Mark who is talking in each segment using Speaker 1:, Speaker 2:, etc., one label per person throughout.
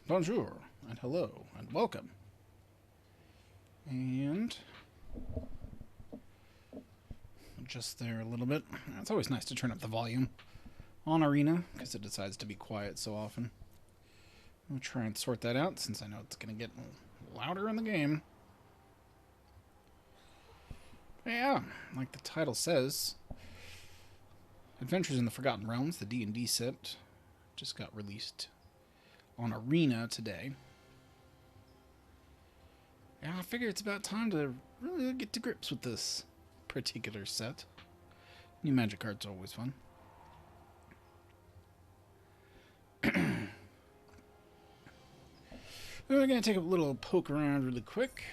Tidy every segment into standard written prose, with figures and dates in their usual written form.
Speaker 1: bonjour, and hello, and welcome. And just there a little bit. It's always nice to turn up the volume on Arena, because it decides to be quiet so often. I'll try and sort that out, since I know it's going to get louder in the game. But yeah, like the title says, Adventures in the Forgotten Realms, the D&D set, just got released on Arena today. Yeah, I figure it's about time to really get to grips with this particular set. New magic cards are always fun. We're going to take a little poke around really quick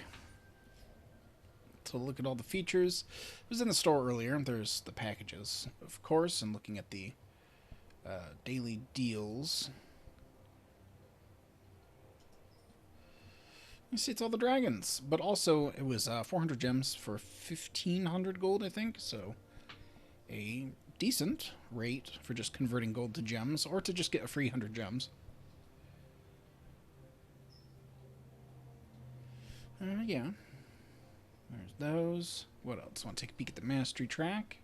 Speaker 1: to look at all the features. It was in the store earlier. There's the packages, of course, and looking at the daily deals. You see, it's all the dragons, but also it was 400 gems for 1,500 gold, I think, so a decent rate for just converting gold to gems, or to just get a free 100 gems. Yeah. There's those. What else? Want to take a peek at the mastery track?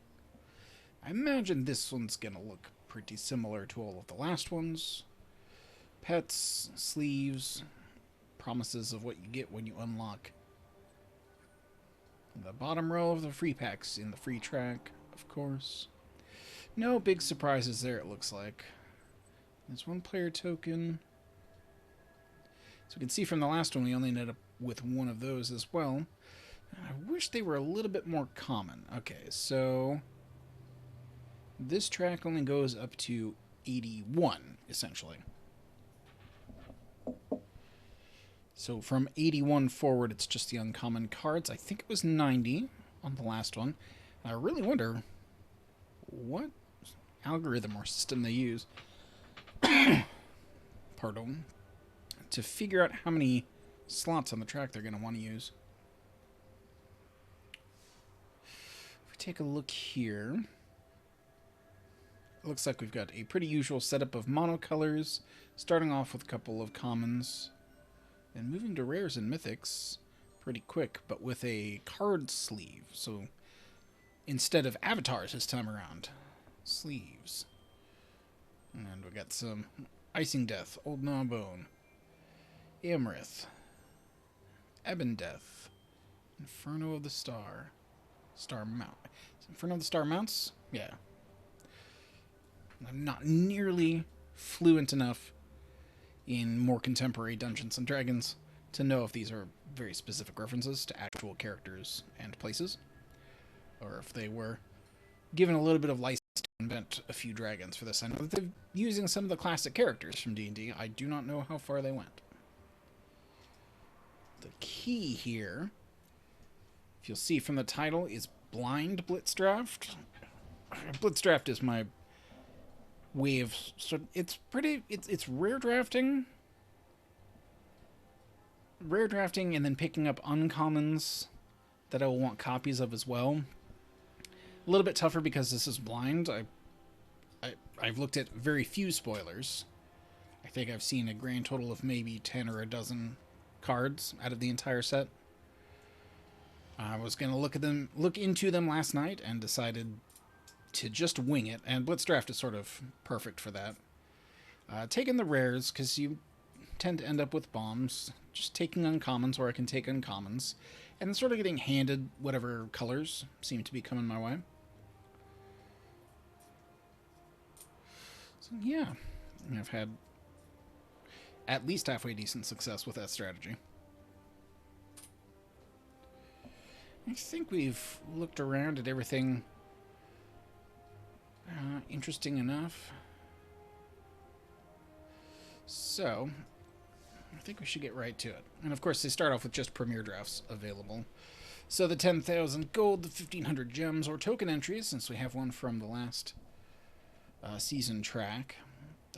Speaker 1: I imagine this one's going to look pretty similar to all of the last ones. Pets, sleeves, promises of what you get when you unlock the bottom row of the free packs in the free track, of course. No big surprises there, it looks like. There's one player token. So we can see from the last one we only ended up with one of those as well. I wish they were a little bit more common. Okay, so this track only goes up to 81, essentially. So from 81 forward, it's just the uncommon cards. I think it was 90 on the last one. I really wonder what algorithm or system they use pardon, to figure out how many slots on the track they're going to want to use. If we take a look here, it looks like we've got a pretty usual setup of monocolors, starting off with a couple of commons, and moving to rares and mythics pretty quick, but with a card sleeve. So instead of avatars this time around, sleeves. And we got some Icing Death, Old Gnawbone, Amrith, Ebon Death, Inferno of the Star, Star Mount. Inferno of the Star Mounts? Yeah. I'm not nearly fluent enough in more contemporary Dungeons and Dragons to know if these are very specific references to actual characters and places, or if they were given a little bit of license to invent a few dragons for this. I know that they're using some of the classic characters from D&D. I do not know how far they went. The key here, if you'll see from the title, is Blind Blitzdraft. Blitzdraft is my way of, so it's rare drafting and then picking up uncommons that I will want copies of as well. A little bit tougher because this is blind. I've looked at very few spoilers. I think I've seen a grand total of maybe 10 or a dozen cards out of the entire set. I was going to look into them last night and decided to just wing it, and Blitzdraft is sort of perfect for that. Taking the rares, because you tend to end up with bombs, just taking uncommons, or I can take uncommons, and then sort of getting handed whatever colors seem to be coming my way. So yeah, I've had at least halfway decent success with that strategy. I think we've looked around at everything interesting enough. So, I think we should get right to it. And of course, they start off with just premier drafts available. So the 10,000 gold, the 1,500 gems, or token entries, since we have one from the last season track.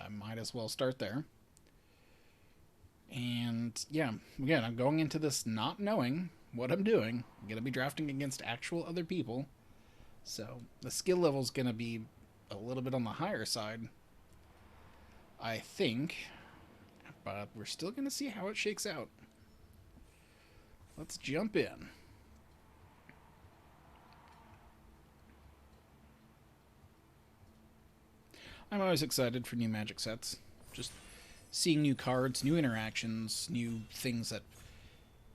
Speaker 1: I might as well start there. And yeah, again, I'm going into this not knowing what I'm doing. I'm going to be drafting against actual other people. So the skill level is going to be a little bit on the higher side, I think. but we're still going to see how it shakes out. Let's jump in. I'm always excited for new Magic sets. Just seeing new cards, new interactions, new things that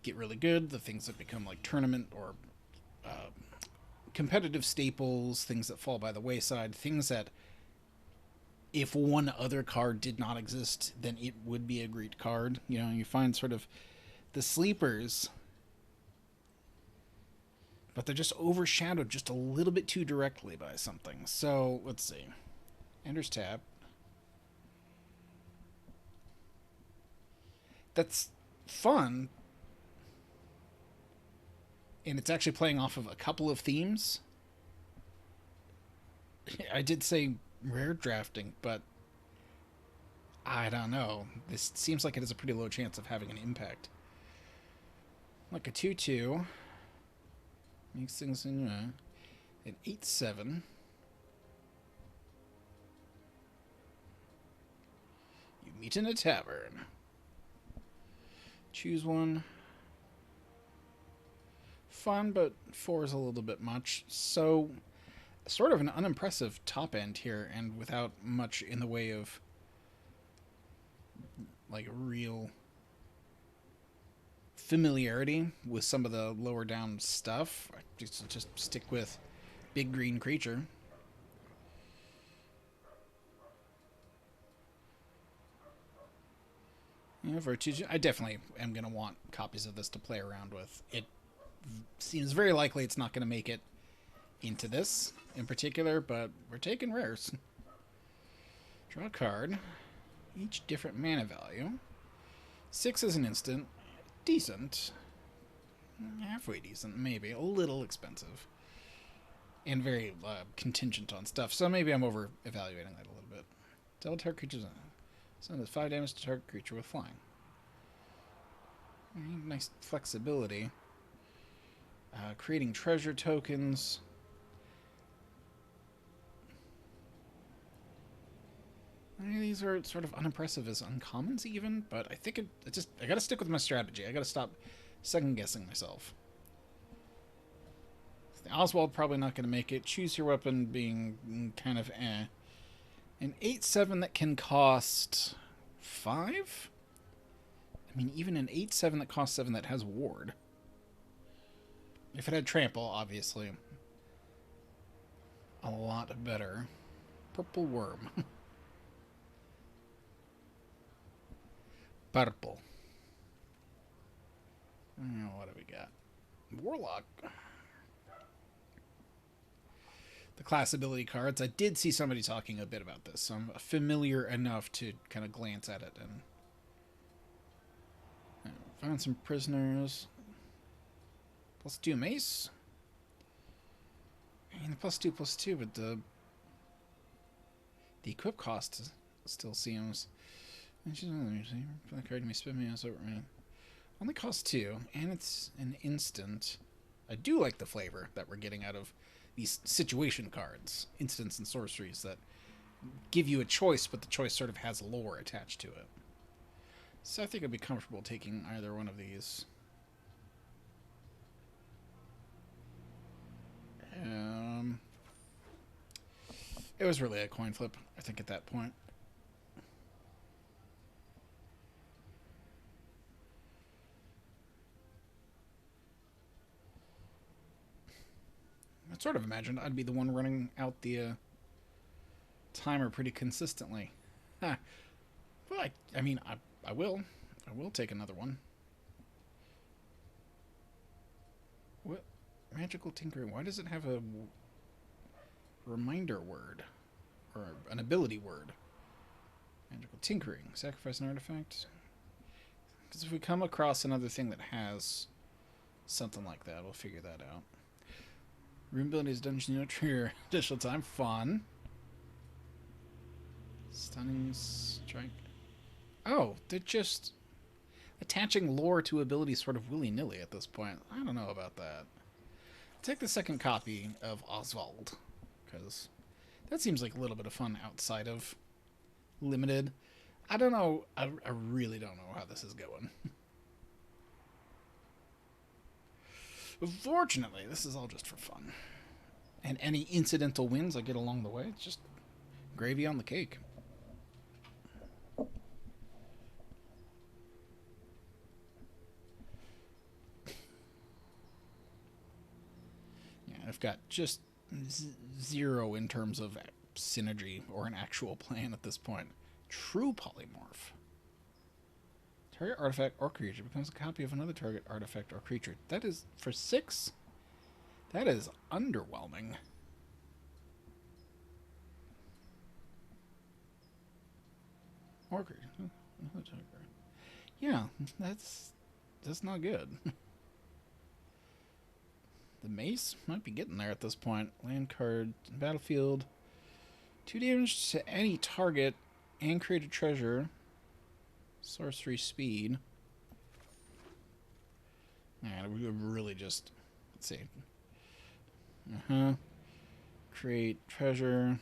Speaker 1: get really good, the things that become like tournament or competitive staples, things that fall by the wayside, things that if one other card did not exist, then it would be a great card. You know, you find sort of the sleepers, but they're just overshadowed just a little bit too directly by something. So, let's see. Ender's Tap. That's fun. And it's actually playing off of a couple of themes. I did say rare drafting, but I don't know. This seems like it has a pretty low chance of having an impact. Like a 2/2. Makes things in an 8/7. You meet in a tavern. Choose one. Fun, but 4 is a little bit much. So, sort of an unimpressive top end here, and without much in the way of like real familiarity with some of the lower down stuff. I just stick with big green creature. Yeah, for 2, I definitely am going to want copies of this to play around with. It seems very likely it's not going to make it into this in particular, but we're taking rares. Draw a card. Each different mana value. 6 is an instant. Decent. Halfway decent, maybe. A little expensive. And very contingent on stuff, so maybe I'm over-evaluating that a little bit. Double target creatures. Send 5 damage to target creature with flying. Nice flexibility. Creating treasure tokens. These are sort of unimpressive as uncommons even, but I think I gotta stick with my strategy. I gotta stop second-guessing myself. The Oswald probably not gonna make it. Choose your weapon being kind of eh. An 8/7 that can cost 5? I mean, even an 8/7 that costs 7 that has ward. If it had trample, obviously. A lot better. Purple worm. Purple. What do we got? Warlock. The class ability cards. I did see somebody talking a bit about this, so I'm familiar enough to kind of glance at it and found some prisoners. +2 mace. I mean, the +2/+2, but the equip cost still seems. The card may spin me over. Only costs 2, and it's an instant. I do like the flavor that we're getting out of these situation cards, instants and sorceries that give you a choice, but the choice sort of has lore attached to it. So I think I'd be comfortable taking either one of these. It was really a coin flip, I think, at that point. I sort of imagined I'd be the one running out the timer pretty consistently. Huh. Well, I mean, I will take another one. What? Magical tinkering. Why does it have a reminder word? Or an ability word? Magical tinkering. Sacrifice an artifact. Because if we come across another thing that has something like that, we'll figure that out. Room abilities, dungeon, trigger additional time. Fun. Stunning strike. Oh, they're just attaching lore to abilities sort of willy-nilly at this point. I don't know about that. I'll take the second copy of Oswald, because that seems like a little bit of fun outside of limited. I don't know. I really don't know how this is going. But fortunately, this is all just for fun. And any incidental wins I get along the way, it's just gravy on the cake. Yeah, I've got just zero in terms of synergy or an actual plan at this point. True polymorph. Target artifact or creature becomes a copy of another target artifact or creature. That is, for 6, that is underwhelming. Or creature. Yeah, that's not good. The mace might be getting there at this point. Land card, battlefield. 2 damage to any target and create a treasure. Sorcery speed. And we would really just, let's see. Create treasure.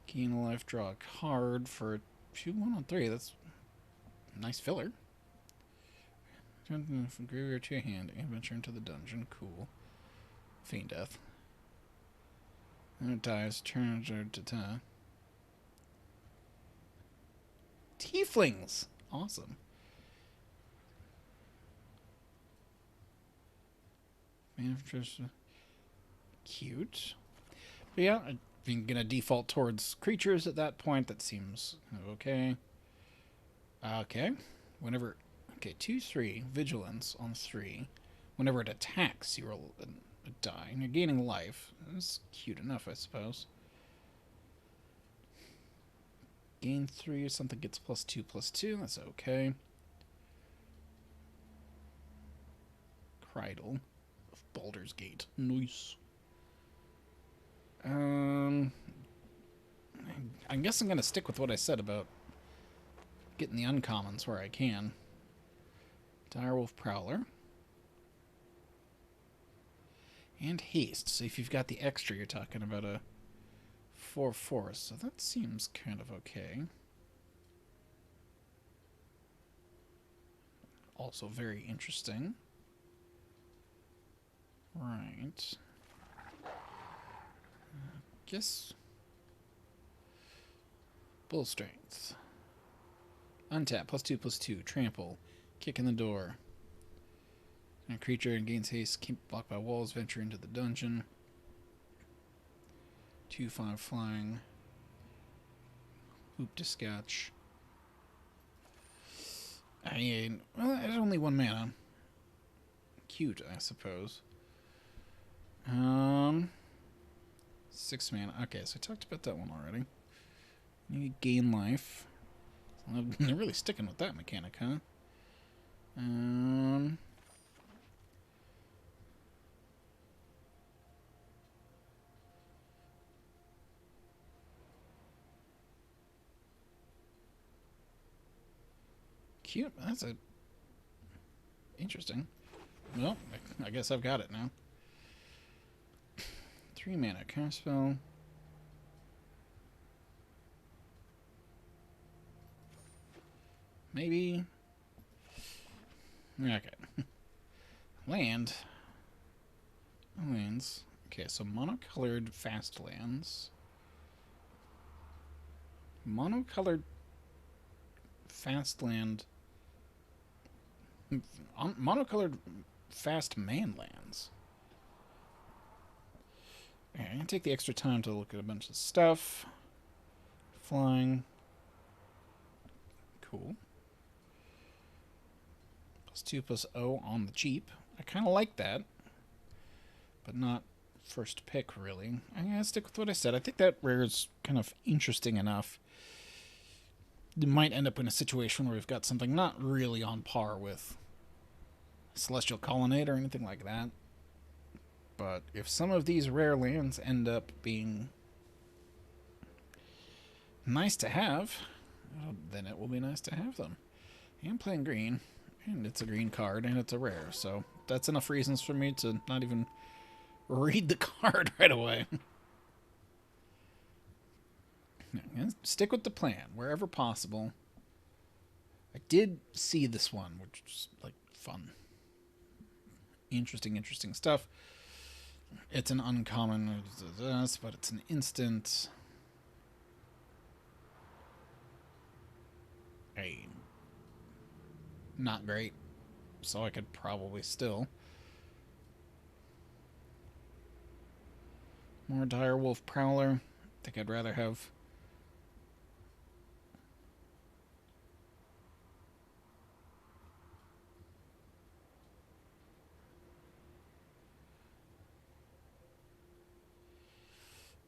Speaker 1: Gain a life, draw a card for 2-1 on 3. That's a nice filler. From graveyard to your hand, adventure into the dungeon. Cool. Feign death. And it dies. Turn to Tieflings! Awesome. Cute. But yeah, I'm gonna default towards creatures at that point. That seems okay. Okay. Whenever... Okay, 2/3 vigilance on 3. Whenever it attacks, you roll a die, and you're gaining life. That's cute enough, I suppose. Gain 3 or something gets +2/+2. That's okay. Cridle of Baldur's Gate. Nice. I guess I'm gonna stick with what I said about getting the uncommons where I can. Direwolf Prowler. And haste. So if you've got the extra, you're talking about a 4/4. So that seems kind of okay. Also very interesting. Right. Guess. Bull Strength. Untap. +2/+2. Trample. Kick in the door. And a creature gains haste, keep blocked by walls, venture into the dungeon. 2/5 flying. Hoop to sketch. Well, there's only 1 mana. Cute, I suppose. 6 mana. Okay, so I talked about that one already. You gain life. They're really sticking with that mechanic, huh? Cute. That's a interesting. Well, I guess I've got it now. 3 mana cast spell. Maybe. Okay. Land. Lands. Okay, so monocolored fast lands. Monocolored fast land. Monocolored fast man lands. Okay, I'm gonna take the extra time to look at a bunch of stuff. Flying. Cool. +2/+0 on the cheap. I kind of like that, but not first pick, really. I'm going to stick with what I said. I think that rare is kind of interesting enough. You might end up in a situation where we've got something not really on par with Celestial Colonnade or anything like that. But if some of these rare lands end up being nice to have, well, then it will be nice to have them. I'm playing green. And it's a green card, and it's a rare, so that's enough reasons for me to not even read the card right away. Stick with the plan wherever possible. I did see this one, which is like fun. Interesting stuff. It's an uncommon, but it's an instant. Hey, not great. So I could probably still. More Direwolf Prowler. I think I'd rather have.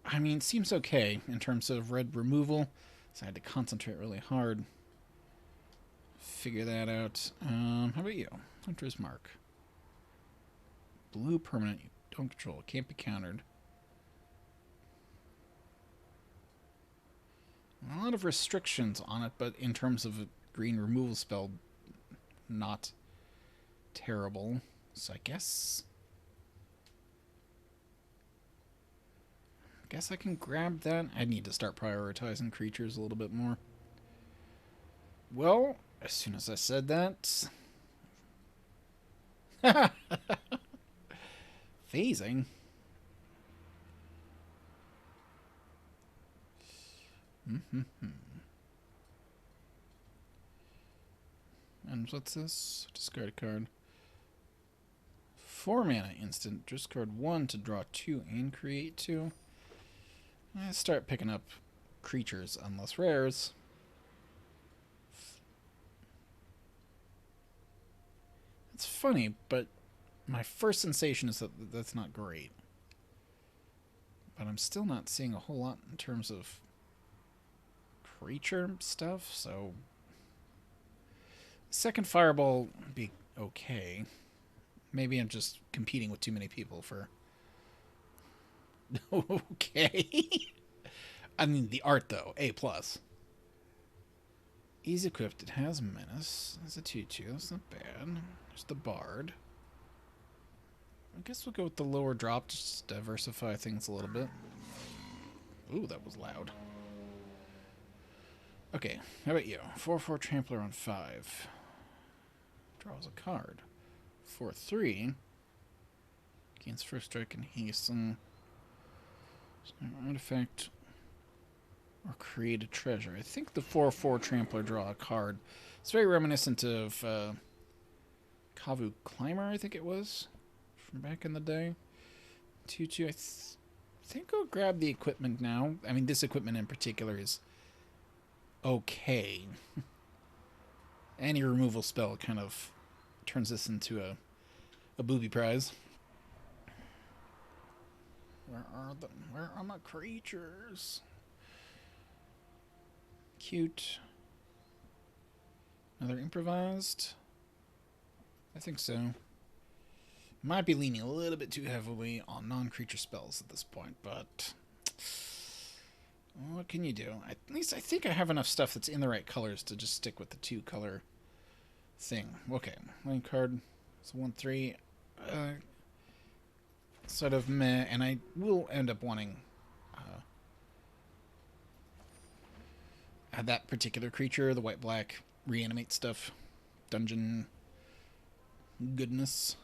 Speaker 1: I mean, seems okay in terms of red removal, so I had to concentrate really hard. Figure that out. How about you? Hunter's Mark. Blue permanent. You don't control. Can't be countered. A lot of restrictions on it, but in terms of a green removal spell, not terrible. So I guess I can grab that. I need to start prioritizing creatures a little bit more. Well, as soon as I said that... Phasing? And what's this? Discard a card. 4 mana instant. Discard 1 to draw 2 and create 2. I start picking up creatures unless rares. It's funny, but my first sensation is that that's not great. But I'm still not seeing a whole lot in terms of creature stuff, so... Second Fireball would be okay. Maybe I'm just competing with too many people for... Okay. I mean, the art, though. A+. Easy equipped. It has Menace. It's a 2/2. That's not bad. There's the Bard. I guess we'll go with the lower drop just to diversify things a little bit. Ooh, that was loud. Okay, how about you? 4/4 Trampler on 5. Draws a card. 4/3. Gains first strike and hasten. Artifact. Or create a treasure. I think the 4/4 Trampler draw a card. It's very reminiscent of Kavu Climber, I think it was. From back in the day. 2/2. I think I'll grab the equipment now. I mean, this equipment in particular is okay. Any removal spell kind of turns this into a booby prize. Where are them? Where are my creatures? Cute. Another improvised? I think so. Might be leaning a little bit too heavily on non-creature spells at this point, but what can you do? At least I think I have enough stuff that's in the right colors to just stick with the 2-color thing. Okay, lane card. It's a 1/3. Sort of meh, and I will end up wanting that particular creature, the white-black reanimate stuff, dungeon goodness.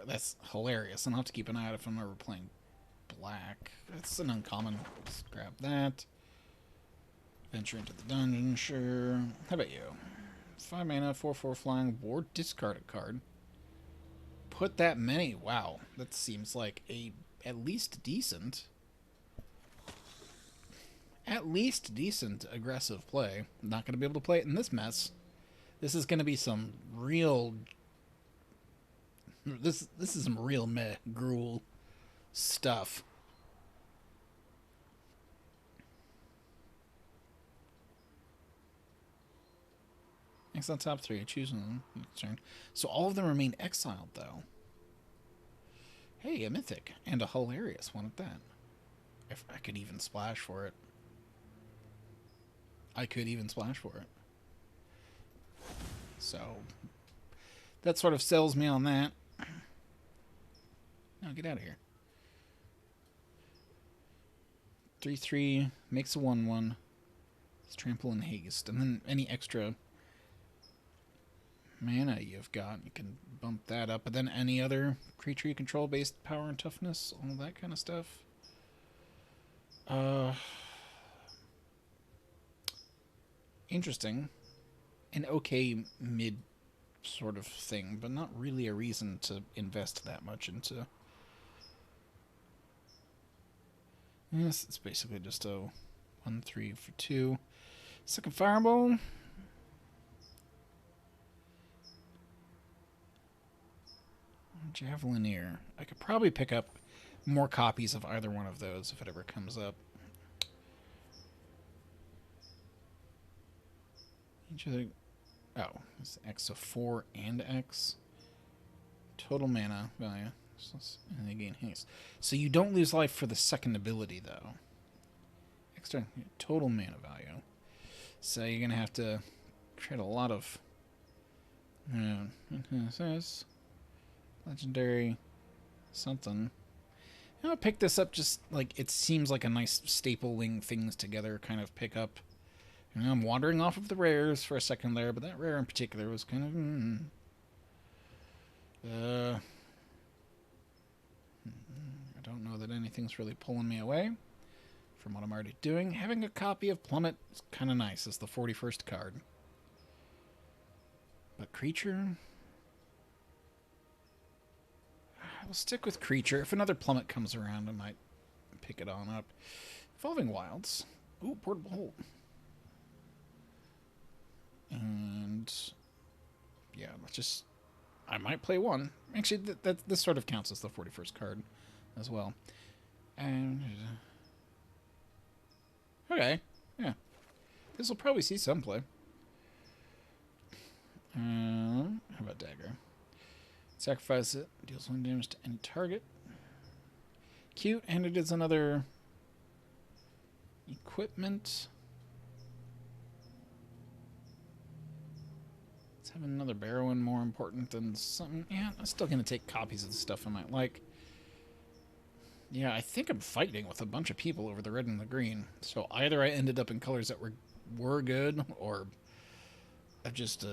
Speaker 1: That's hilarious. I'll have to keep an eye out if I'm ever playing black. That's an uncommon. Let's grab that. Venture into the dungeon, sure. How about you? 5 mana, 4/4 flying, ward, discard a card. Put that many. Wow. That seems like at least decent aggressive play. I'm not going to be able to play it in this mess. This is going to be some real... This is some real meh gruel stuff. Next on top 3, choose one. Turn. So all of them remain exiled, though. Hey, a mythic. And a hilarious one at that. If I could even splash for it. So, that sort of sells me on that. No, get out of here. 3/3 makes a 1/1. It's trample and haste, and then any extra mana you've got, you can bump that up. But then any other creature you control based power and toughness, all that kind of stuff. Interesting. An okay mid sort of thing, but not really a reason to invest that much into. Yes, it's basically just a 1/3 for 2. Second fireball. Javelineer. I could probably pick up more copies of either one of those if it ever comes up. Each of the... Oh, it's X of 4 and X. Total mana value. And they gain haste. So you don't lose life for the second ability, though. Extra total mana value. So you're going to have to create a lot of... legendary something. I'll pick this up just like it seems like a nice stapling things together kind of pickup. I'm wandering off of the rares for a second there, but that rare in particular was kind of... I don't know that anything's really pulling me away from what I'm already doing. Having a copy of Plummet is kind of nice as the 41st card. But creature... I'll stick with creature. If another Plummet comes around, I might pick it on up. Evolving Wilds. Ooh, Portable Hold. And yeah, let's just... I might play one. Actually, this sort of counts as the 41st card as well. And okay, yeah, this will probably see some play. How about Dagger? Sacrifice it. Deals 1 damage to any target. Cute, and it is another equipment. Let's have another Barrowin more important than something. Yeah, I'm still going to take copies of the stuff I might like. Yeah, I think I'm fighting with a bunch of people over the red and the green. So either I ended up in colors that were good, or I'm just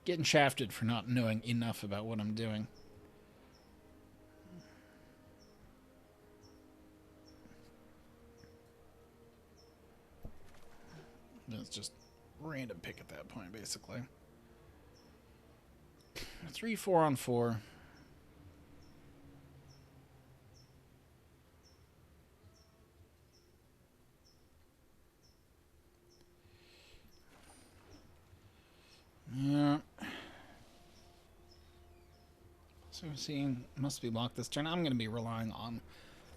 Speaker 1: getting shafted for not knowing enough about what I'm doing. It's just random pick at that point, basically. 3, 4 on 4. Yeah. So we're seeing must be blocked this turn. I'm going to be relying on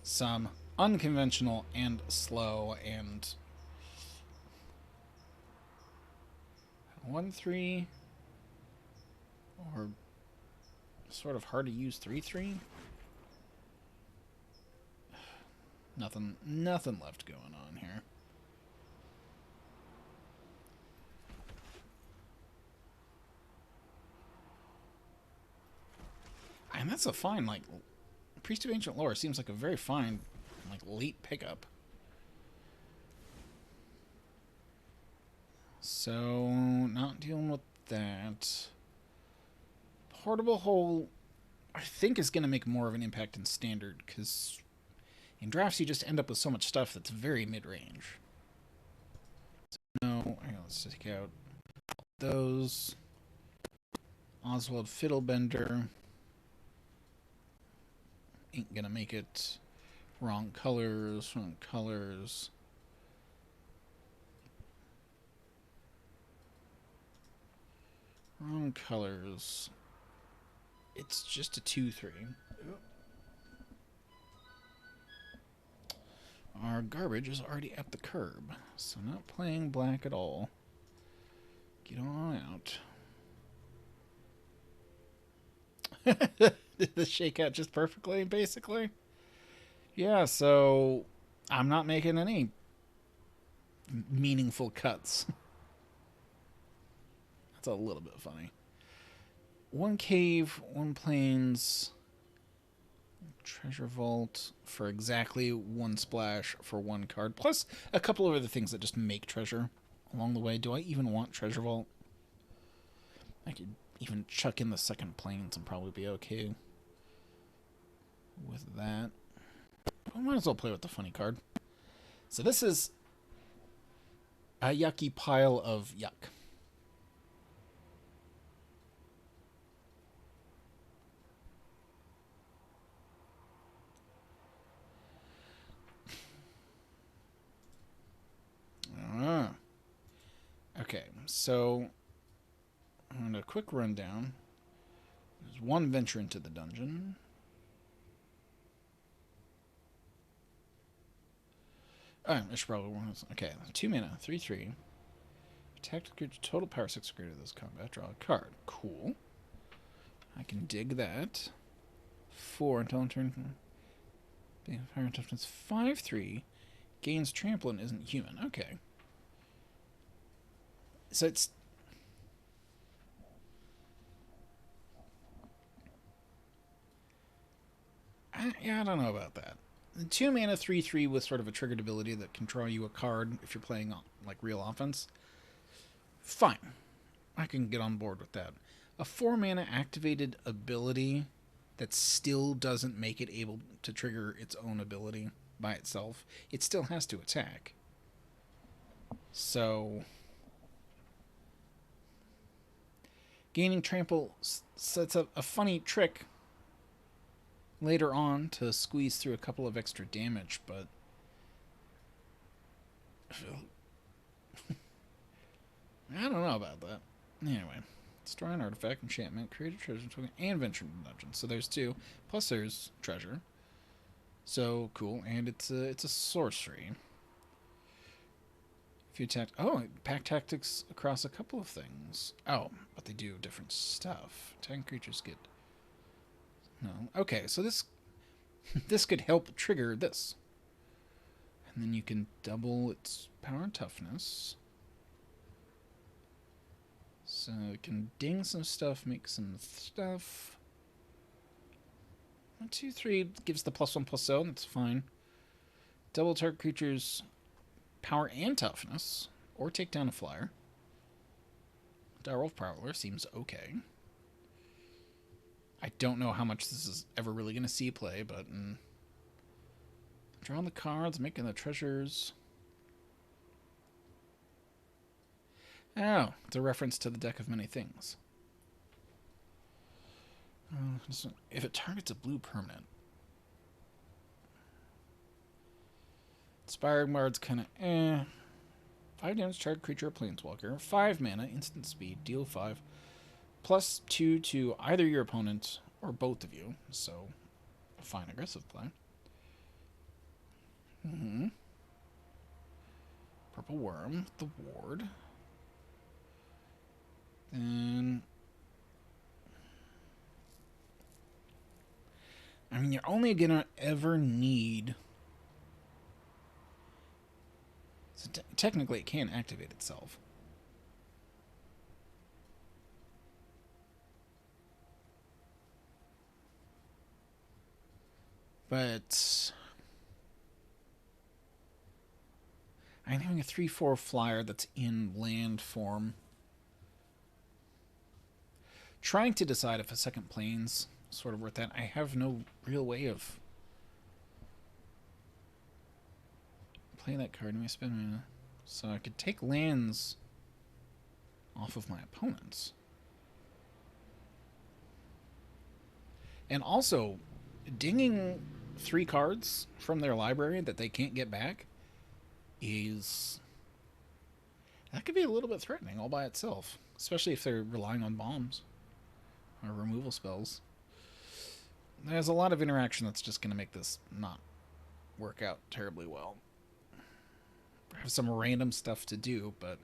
Speaker 1: some unconventional and slow and 1/3 or sort of hard to use 3/3. Nothing left going on here. And that's a fine, like, Priest of Ancient Lore seems like a very fine, like, late pickup. So, not dealing with that. Portable Hole, I think, is going to make more of an impact in Standard, because in drafts you just end up with so much stuff that's very mid-range. So, no, let's take out those. Oswald Fiddlebender. Ain't gonna make it. Wrong colors, wrong colors. Wrong colors. It's just a 2/3. Our garbage is already at the curb, so not playing black at all. Get on out. Did this shake out just perfectly, basically? Yeah, so I'm not making any meaningful cuts. That's a little bit funny. 1 cave, 1 plains, Treasure Vault for exactly 1 splash for 1 card, plus a couple of other things that just make treasure along the way. Do I even want Treasure Vault? I could even chuck in the second planes and probably be okay with that. I might as well play with the funny card. So this is a yucky pile of yuck. Okay, so I'm going to quick rundown. There's 1 venture into the dungeon. Oh, I should probably warn this. Okay, 2 mana, 3/3. Attack total power 6 greater this combat. Draw a card. Cool. I can dig that. 4 until turn. Fire toughness 5/3. Gains trample and isn't human. Okay. So it's. Yeah, I don't know about that. 2 mana 3/3 with sort of a triggered ability that can draw you a card if you're playing like real offense. Fine. I can get on board with that. A 4 mana activated ability that still doesn't make it able to trigger its own ability by itself. It still has to attack. So gaining trample sets up a funny trick later on to squeeze through a couple of extra damage, but I don't know about that. Anyway, destroy an artifact, enchantment, create a treasure token, and venture into the dungeon. So there's 2. Plus there's treasure. So cool, and it's a sorcery. If you attack, pack tactics across a couple of things. Oh, but they do different stuff. 10 creatures get. No, okay, so this could help trigger this, and then you can double its power and toughness. So it can ding some stuff, make some stuff. 1, 2, 3 gives the +1/+0. That's fine. Double target creatures power and toughness, or take down a flyer. Direwolf Prowler seems okay. I don't know how much this is ever really going to see play, but drawing the cards, making the treasures. Oh, it's a reference to the deck of many things. If it targets a blue permanent. Inspired Bard's kind of 5 damage, target creature or planeswalker. 5 mana, instant speed, deal 5. +2 to either your opponent or both of you. So, a fine aggressive play. Purple Worm, the ward. Then, I mean, you're only gonna ever need. So technically, it can activate itself. But I'm having a 3/4 flyer that's in land form. Trying to decide if a second plane's sort of worth that. I have no real way of playing that card. Let me spend mana. So I could take lands off of my opponents. And also, dinging 3 cards from their library that they can't get back is. That could be a little bit threatening all by itself, especially if they're relying on bombs or removal spells. There's a lot of interaction that's just going to make this not work out terribly well. I have some random stuff to do, but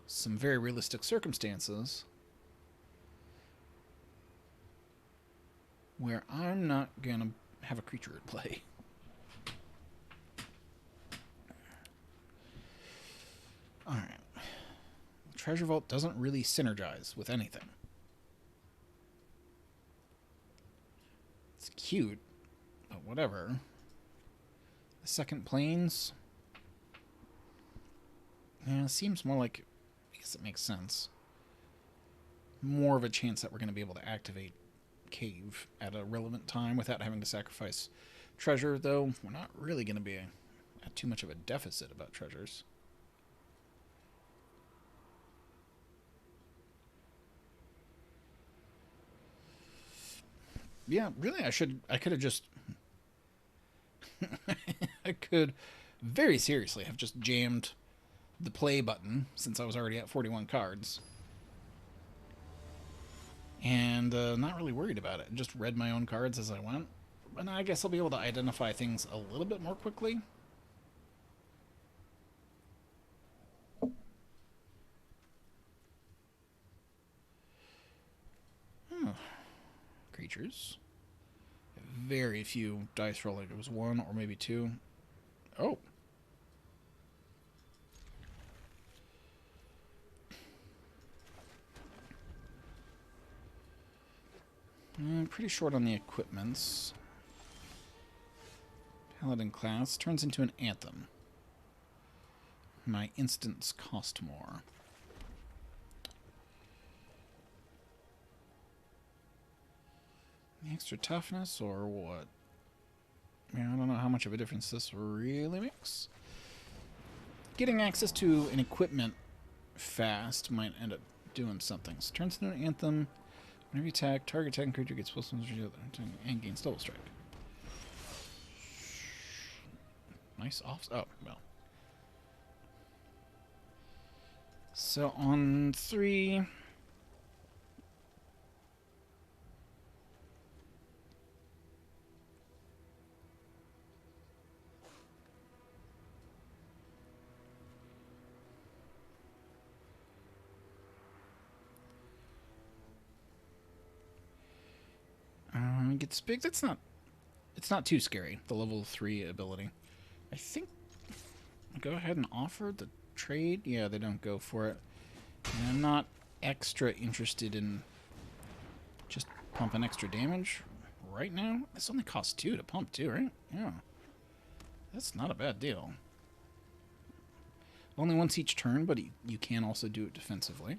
Speaker 1: some very realistic circumstances where I'm not going to have a creature at play. Alright. Treasure Vault doesn't really synergize with anything. It's cute, but whatever. The second planes. Yeah, it seems more like... I guess it makes sense. More of a chance that we're going to be able to activate Cave at a relevant time without having to sacrifice treasure, though we're not really going to be at too much of a deficit about treasures. Yeah, really, I could have just... I could very seriously have just jammed the play button, since I was already at 41 cards. And not really worried about it. Just read my own cards as I went. And I guess I'll be able to identify things a little bit more quickly. Creatures. Very few dice rolling. It was one or maybe two. Oh. I'm pretty short on the equipments. Paladin class turns into an anthem. My instants cost more. Extra toughness or what? Yeah, I don't know how much of a difference this really makes. Getting access to an equipment fast might end up doing something. So turns into an anthem. Whenever you attack, target attacking creature gets plus one and gains double strike. Nice off. Oh, well. So on 3. Gets big. That's not. It's not too scary. The level 3 ability. I think. Go ahead and offer the trade. Yeah, they don't go for it. And I'm not extra interested in just pumping extra damage right now. This only costs 2 to pump too, right? Yeah. That's not a bad deal. Only once each turn, but you can also do it defensively.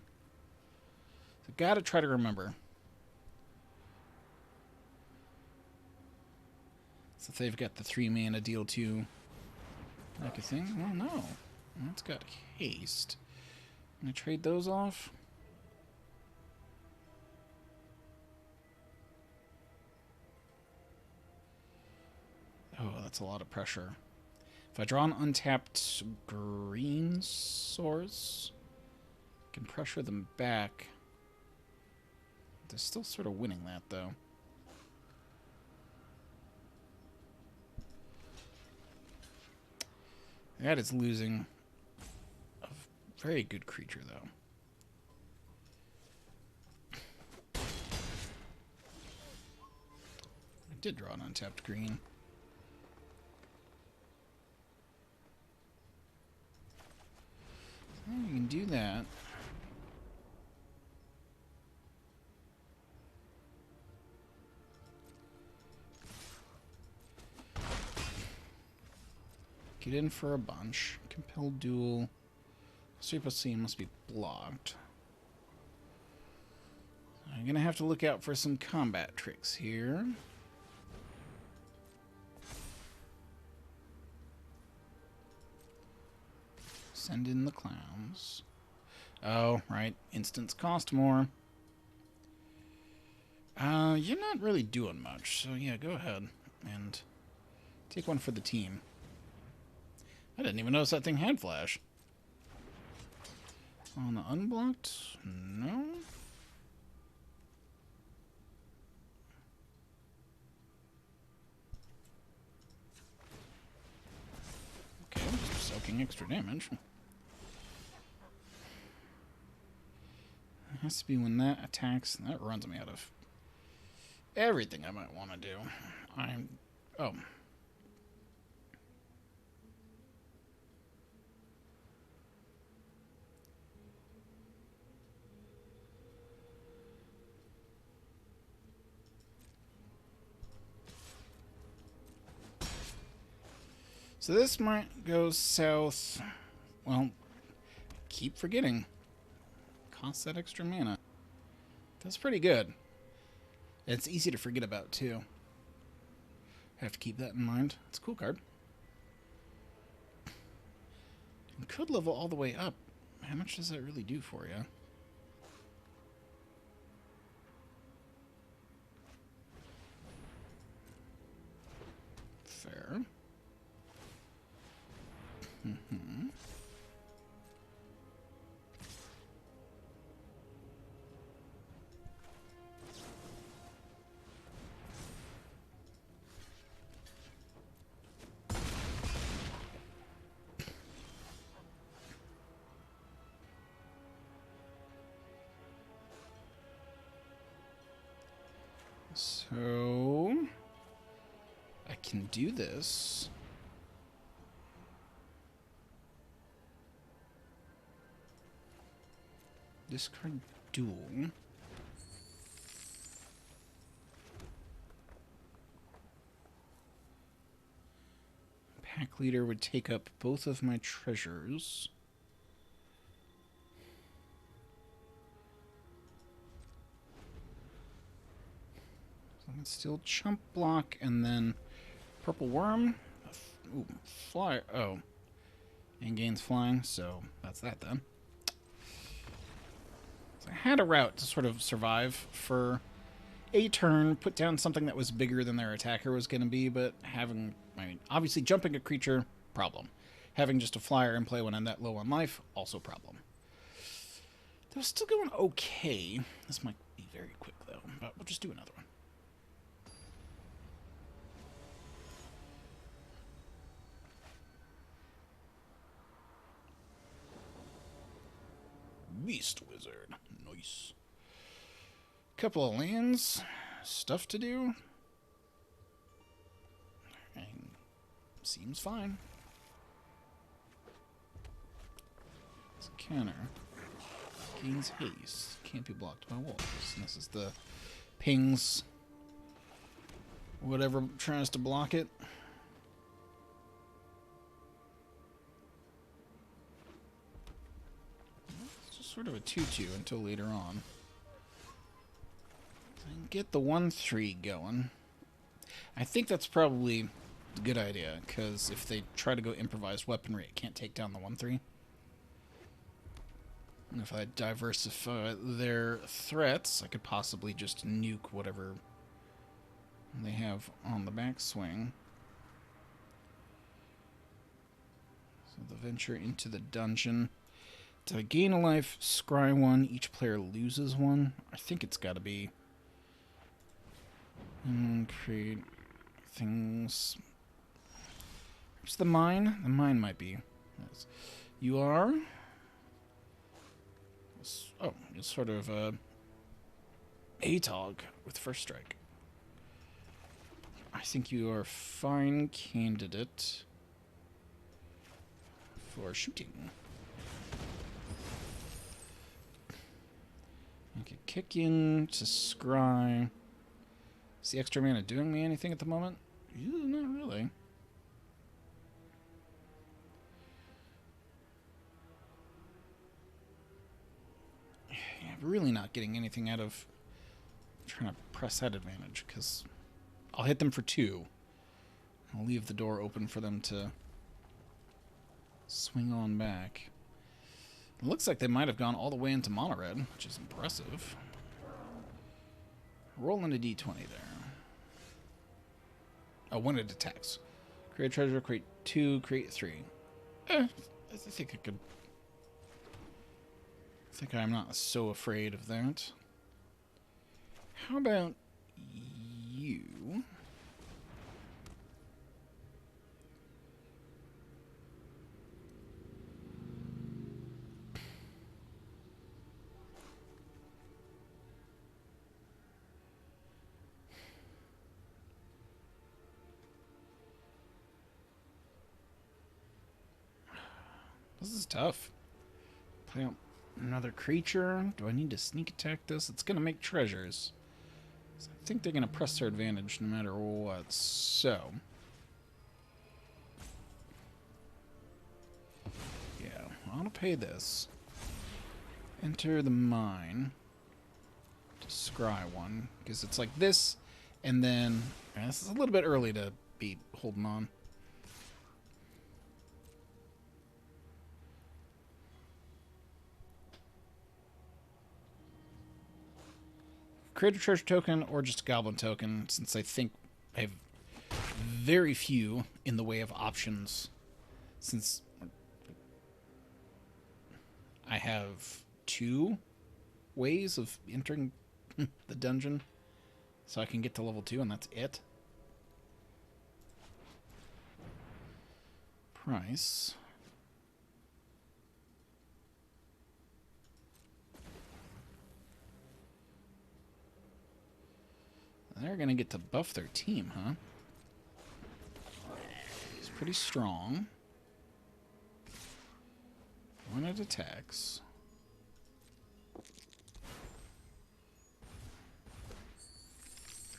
Speaker 1: So gotta try to remember. So if they've got the 3 mana deal 2 like a thing. Well, no. That's got haste. I'm gonna trade those off. Oh, that's a lot of pressure. If I draw an untapped green source, I can pressure them back. They're still sort of winning that, though. That is losing a very good creature, though. I did draw an untapped green. So you can do that. Get in for a bunch. Compel duel. Super Scene must be blocked. I'm going to have to look out for some combat tricks here. Send in the clowns. Oh, right. Instants cost more. You're not really doing much, so yeah, go ahead and take one for the team. I didn't even notice that thing had flash. On the unblocked? No. Okay, just soaking extra damage. It has to be when that attacks. That runs me out of everything I might want to do. Oh. So this might go south. Well, keep forgetting. Costs that extra mana. That's pretty good. It's easy to forget about, too. Have to keep that in mind. It's a cool card. You could level all the way up. How much does that really do for you? Fair. Mm-hmm. So I can do this. Discard duel. Pack leader would take up both of my treasures. So I can still chump block and then purple worm. Ooh, fly. Oh. And gains flying, so that's that then. I had a route to sort of survive for a turn, put down something that was bigger than their attacker was going to be, but having, I mean, obviously jumping a creature, problem. Having just a flyer in play when I'm that low on life, also problem. That was still going okay. This might be very quick, though, but we'll just do another one. Beast Wizard. Nice. Couple of lands. Stuff to do. And seems fine. It's a counter. Gains haste. Can't be blocked by walls. And this is the pings. Whatever tries to block it. Sort of a 2-2 until later on. I can get the 1-3 going. I think that's probably a good idea, because if they try to go improvised weaponry, it can't take down the 1-3. And if I diversify their threats, I could possibly just nuke whatever they have on the backswing. So the venture into the dungeon. To gain a life, scry 1, each player loses 1. I think it's got to be. And create things. Where's the mine? The mine might be. Yes. You are. Oh, it's sort of a ATOG with first strike. I think you are a fine candidate for shooting. I could kick in to scry. Is the extra mana doing me anything at the moment? Not really. Yeah, I'm really not getting anything out of trying to press that advantage, because I'll hit them for 2. I'll leave the door open for them to swing on back. It looks like they might have gone all the way into mono red, which is impressive. Rolling a d20 there. Oh, when it attacks. Create treasure, create 2, create 3. I think I could. I think I'm not so afraid of that. How about you? This is tough. Play out another creature. Do I need to sneak attack this? It's going to make treasures. So I think they're going to press their advantage no matter what. So I want to pay this. Enter the mine. To scry one. Because it's like this, and then... this is a little bit early to be holding on. Create a treasure token or just a goblin token, since I think I have very few in the way of options, since I have 2 ways of entering the dungeon, so I can get to level 2 and that's it. Price. They're going to get to buff their team, huh? He's pretty strong. 1 at attacks.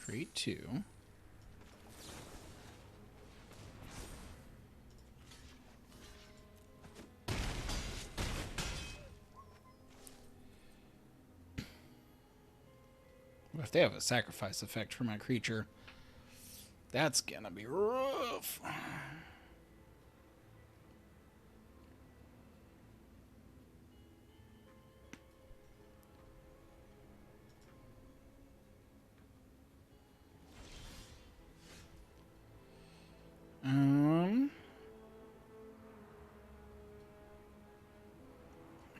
Speaker 1: Create 2. If they have a sacrifice effect for my creature, that's gonna be rough. I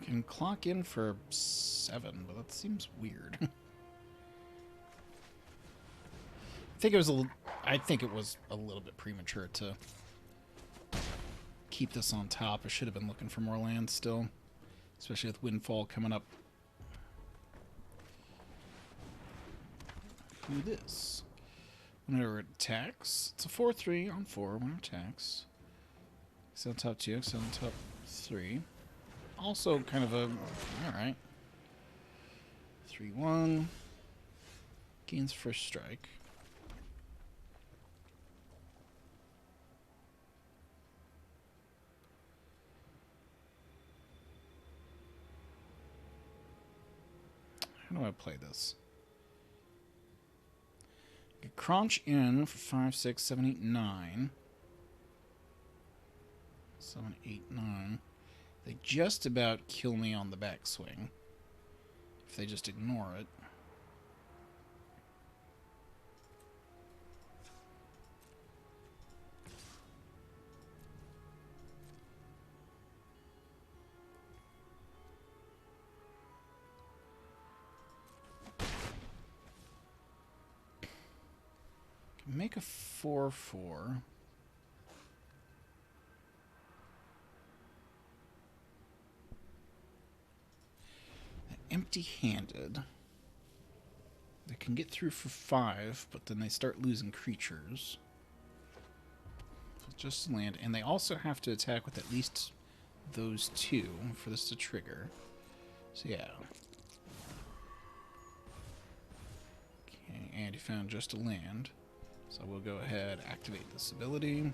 Speaker 1: can clock in for 7, but that seems weird. I think it was a little bit premature to keep this on top. I should have been looking for more land still, especially with Windfall coming up. Do this. Whenever it attacks, it's a 4/3 on 4 when it attacks. X on top 2, X on top 3. Also kind of a, alright. 3/1. Gains first strike. How do I play this? I can crunch in for 5, 6, 7, 8, 9. 7, 8, 9. They just about kill me on the backswing. If they just ignore it. Make a 4/4. Empty-handed. They can get through for 5, but then they start losing creatures. So just land, and they also have to attack with at least those 2 for this to trigger. So yeah. Okay, and he found just a land. So we'll go ahead, activate this ability.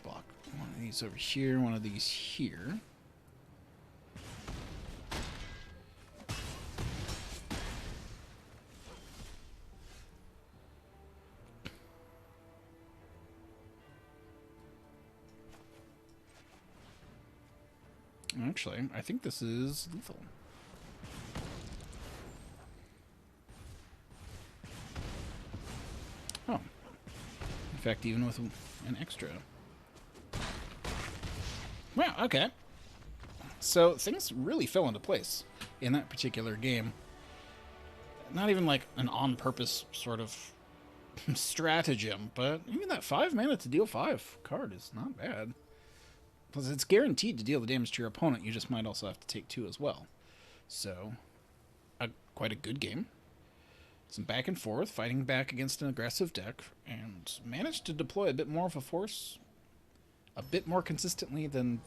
Speaker 1: Block one of these over here, one of these here. Actually, I think this is lethal. Oh. In fact, even with an extra. Wow, okay. So things really fell into place in that particular game. Not even like an on-purpose sort of stratagem, but even that 5 mana to deal 5 card is not bad. Plus, it's guaranteed to deal the damage to your opponent. You just might also have to take 2 as well. So, quite a good game. Some back and forth, fighting back against an aggressive deck, and managed to deploy a bit more of a force, a bit more consistently than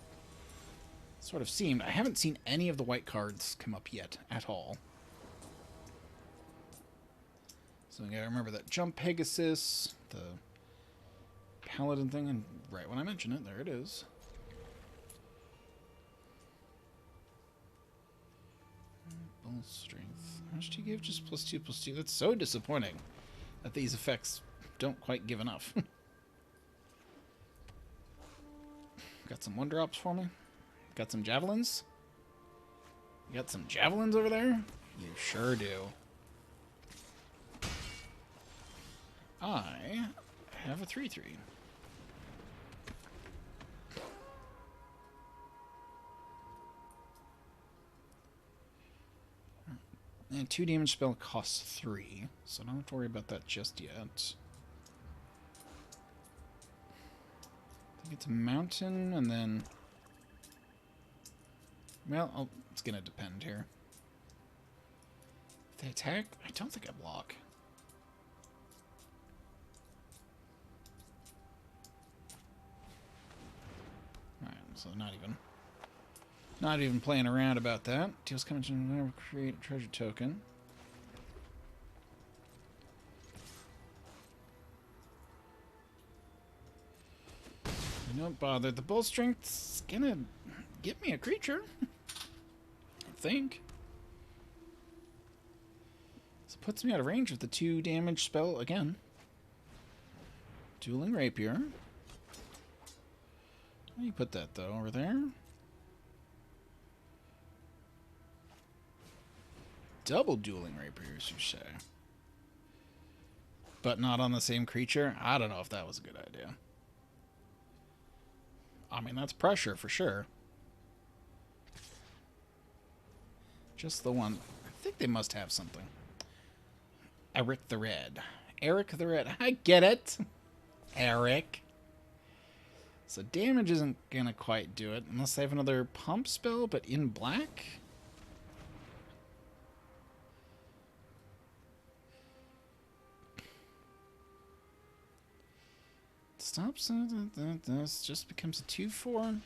Speaker 1: sort of seemed. I haven't seen any of the white cards come up yet, at all. So we gotta remember that Jump Pegasus, the Paladin thing, and right when I mention it, there it is. Bull strength. How much do you give? Just +2/+2. That's so disappointing that these effects don't quite give enough. Got some 1-drops for me? Got some javelins? You got some javelins over there? You sure do. I have a 3/3. And 2 damage spell costs 3, so I don't have to worry about that just yet. I think it's a mountain, and then... Well, it's gonna depend here. If they attack, I don't think I block. Alright, so not even playing around about that. Deals coming to create a treasure token. Don't bother. The bull strength's gonna get me a creature. I think. So it puts me out of range with the 2 damage spell again. Dueling Rapier. How do you put that, though? Over there? Double Dueling Rapiers, you say? But not on the same creature? I don't know if that was a good idea. I mean, that's pressure for sure. Just the one. I think they must have something. Eric the Red. Eric the Red. I get it. Eric. So damage isn't gonna quite do it unless they have another pump spell, but in black? Stops. This just becomes a 2/4.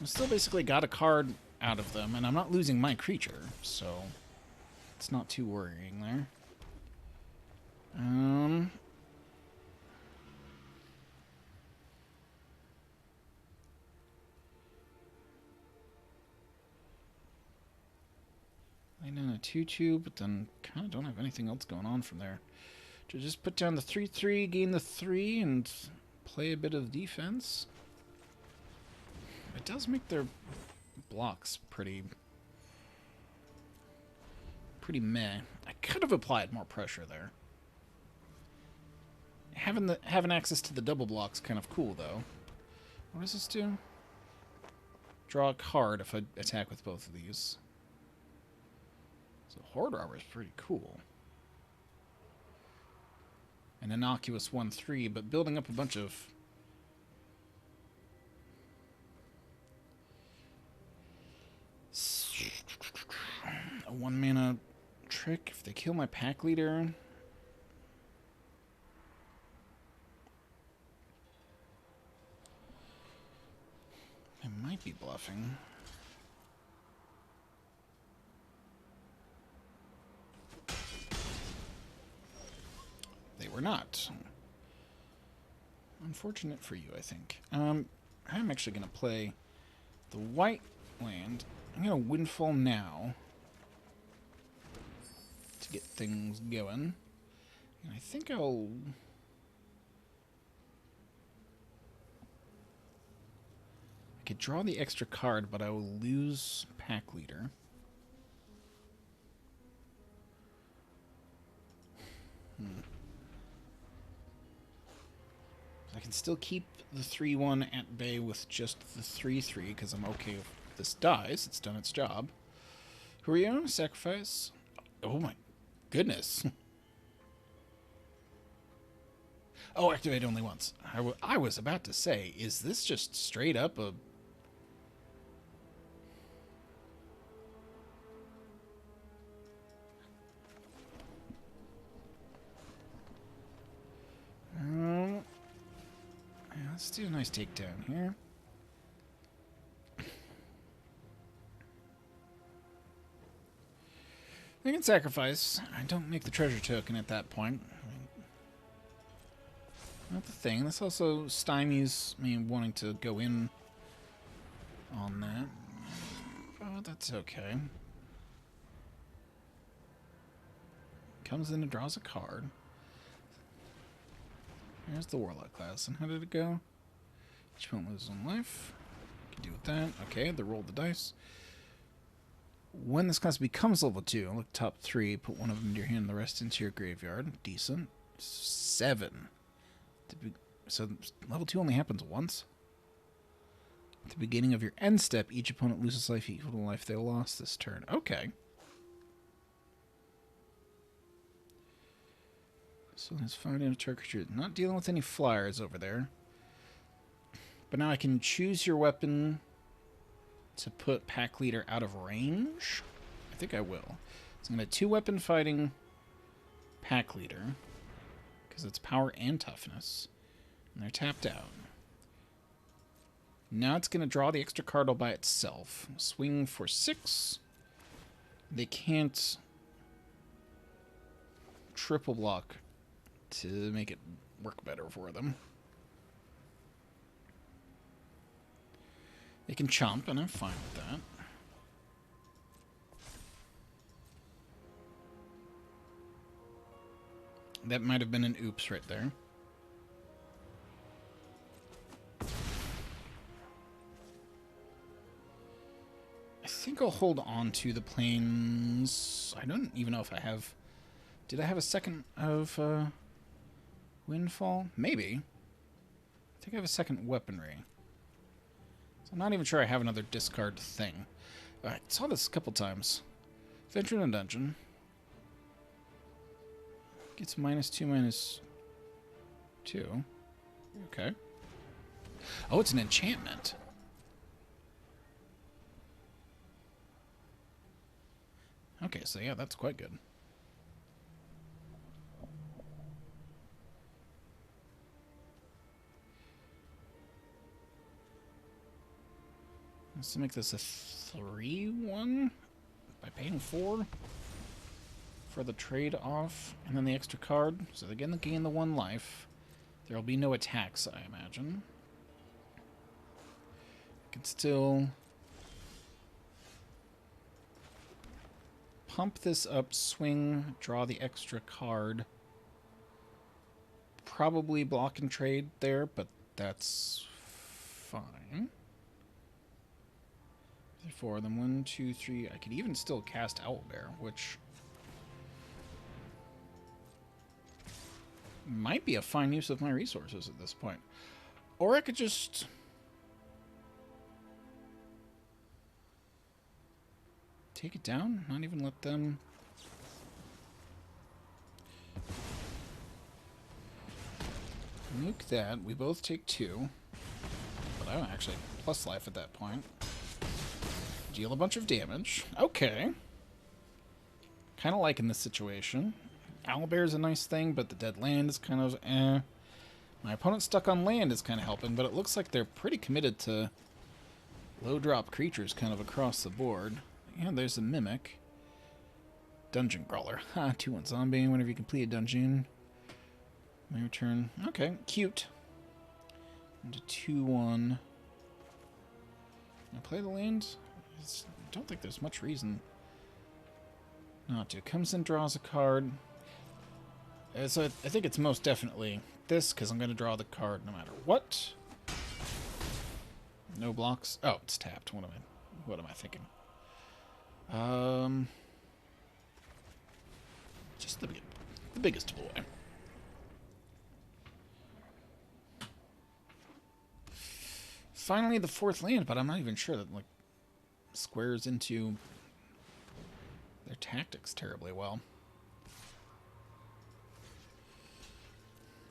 Speaker 1: I've still basically got a card out of them, and I'm not losing my creature, so it's not too worrying there. Lay down a 2/2, but then kind of don't have anything else going on from there. To just put down the 3/3, gain the 3, and play a bit of defense. It does make their blocks pretty meh. I could have applied more pressure there. Having access to the double block's kind of cool, though. What does this do? Draw a card if I attack with both of these. So Horde Robber is pretty cool. An innocuous 1/3, but building up a bunch of... A 1-mana trick. If they kill my pack leader... I might be bluffing. They were not. Unfortunate for you, I think. I'm actually going to play the white land. I'm going to Windfall now to get things going. And I think I'll... I could draw the extra card, but I will lose Pack Leader. I can still keep the 3/1 at bay with just the 3/3, because I'm okay if this dies. It's done its job. Who are you? Sacrifice? Oh my goodness. Oh, activate only once. I was about to say, is this just straight up a... Yeah, let's do a nice takedown here. I can sacrifice. I don't make the treasure token at that point. Not the thing. This also stymies me wanting to go in on that. Oh, that's okay. comes in and draws a card. Here's the Warlock class. And how did it go? Each opponent loses 1 life. Can deal with that. Okay, they rolled the dice. When this class becomes level 2, look top 3, put one of them into your hand, the rest into your graveyard. Decent. 7. So level 2 only happens once. At the beginning of your end step, each opponent loses life equal to the life they lost this turn. Okay. So let's find out a target creature. Not dealing with any flyers over there. But now I can choose your weapon to put Pack Leader out of range. I think I will. So I'm going to 2-weapon fighting Pack Leader, because it's power and toughness. And they're tapped out. Now it's going to draw the extra card all by itself. Swing for 6. They can't triple block to make it work better for them. They can chomp, and I'm fine with that. That might have been an oops right there. I think I'll hold on to the planes. I don't even know if I have... Did I have a second of Windfall? Maybe. I think I have a second weaponry. So I'm not even sure I have another discard thing. I saw this a couple times. Venture in a dungeon. Gets -2/-2. Okay. Oh, it's an enchantment. Okay, so yeah, that's quite good. Let's make this a 3/1 by paying 4 for the trade-off, and then the extra card. So they gain the 1 life. There will be no attacks, I imagine. I can still pump this up, swing, draw the extra card. Probably block and trade there, but that's fine. 4 of them. 1, 2, 3. I could even still cast Owlbear, which might be a fine use of my resources at this point. Or I could just take it down, not even let them... Nuke that. We both take 2. But I don't actually plus life at that point. Deal a bunch of damage. Okay. Kind of liking this situation. Owlbear is a nice thing, but the dead land is kind of eh. My opponent stuck on land is kind of helping, but it looks like they're pretty committed to low drop creatures kind of across the board. Yeah, there's a Mimic. Dungeon Crawler. Ha, 2/1 zombie. Whenever you complete a dungeon. My return. Okay, cute. Into 2/1. I play the land? I don't think there's much reason not to. Comes in, draws a card. So I think it's most definitely this, because I'm going to draw the card no matter what. No blocks. Oh, it's tapped. What am I thinking? Just the biggest boy. Finally, the 4th land, but I'm not even sure that, like, squares into their tactics terribly well.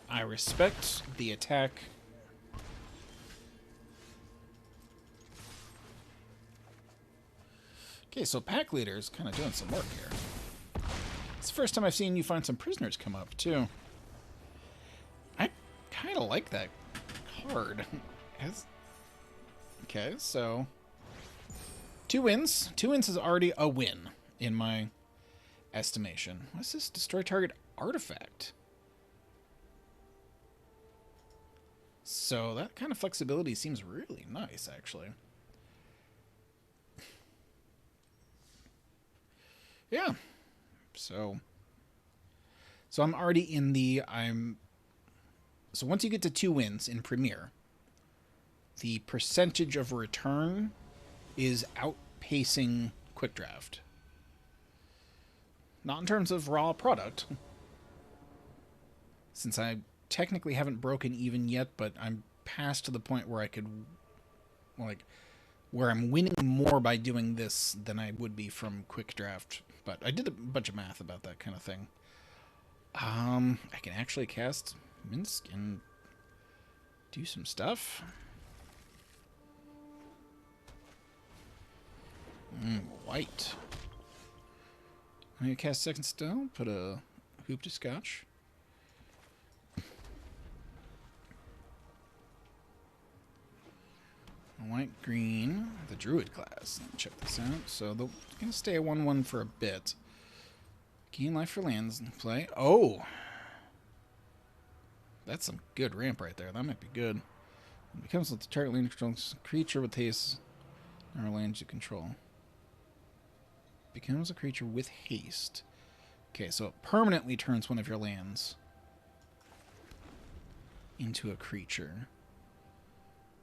Speaker 1: I respect the attack. Okay, so Pack Leader's kind of doing some work here. It's the first time I've seen you find some prisoners come up, too. I kind of like that card. Okay, so 2 wins. 2 wins is already a win in my estimation. What's this? Destroy target artifact. So that kind of flexibility seems really nice, actually. Yeah. So So I'm already in the... So once you get to 2 wins in Premier, the percentage of return is outpacing Quick Draft. Not in terms of raw product, since I technically haven't broken even yet, but I'm past to the point where I could, like, where I'm winning more by doing this than I would be from Quick Draft. But I did a bunch of math about that kind of thing. I can actually cast Minsk and do some stuff. White. I'm going to cast Second Spell, put a Hoop to Scotch. White, green, the Druid class. Let me check this out. So they're going to stay a 1-1 for a bit. Gain life for lands in play. Oh! That's some good ramp right there. That might be good. It becomes the target land controls creature with haste or lands you control. Becomes a creature with haste. Okay, so it permanently turns one of your lands into a creature.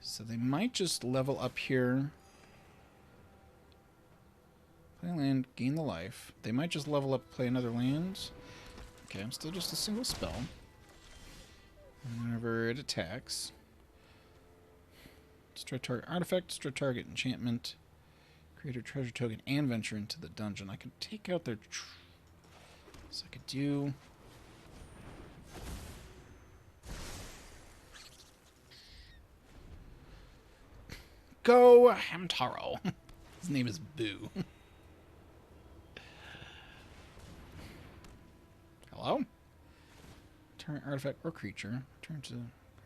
Speaker 1: So they might just level up here. Play a land, gain the life. They might just level up, play another land. Okay, I'm still just a single spell. And whenever it attacks, destroy target artifact, destroy target enchantment, create a treasure token, and venture into the dungeon. I could take out their... So I could do... Go Hamtaro. His name is Boo. Hello? Turn artifact or creature. Turn to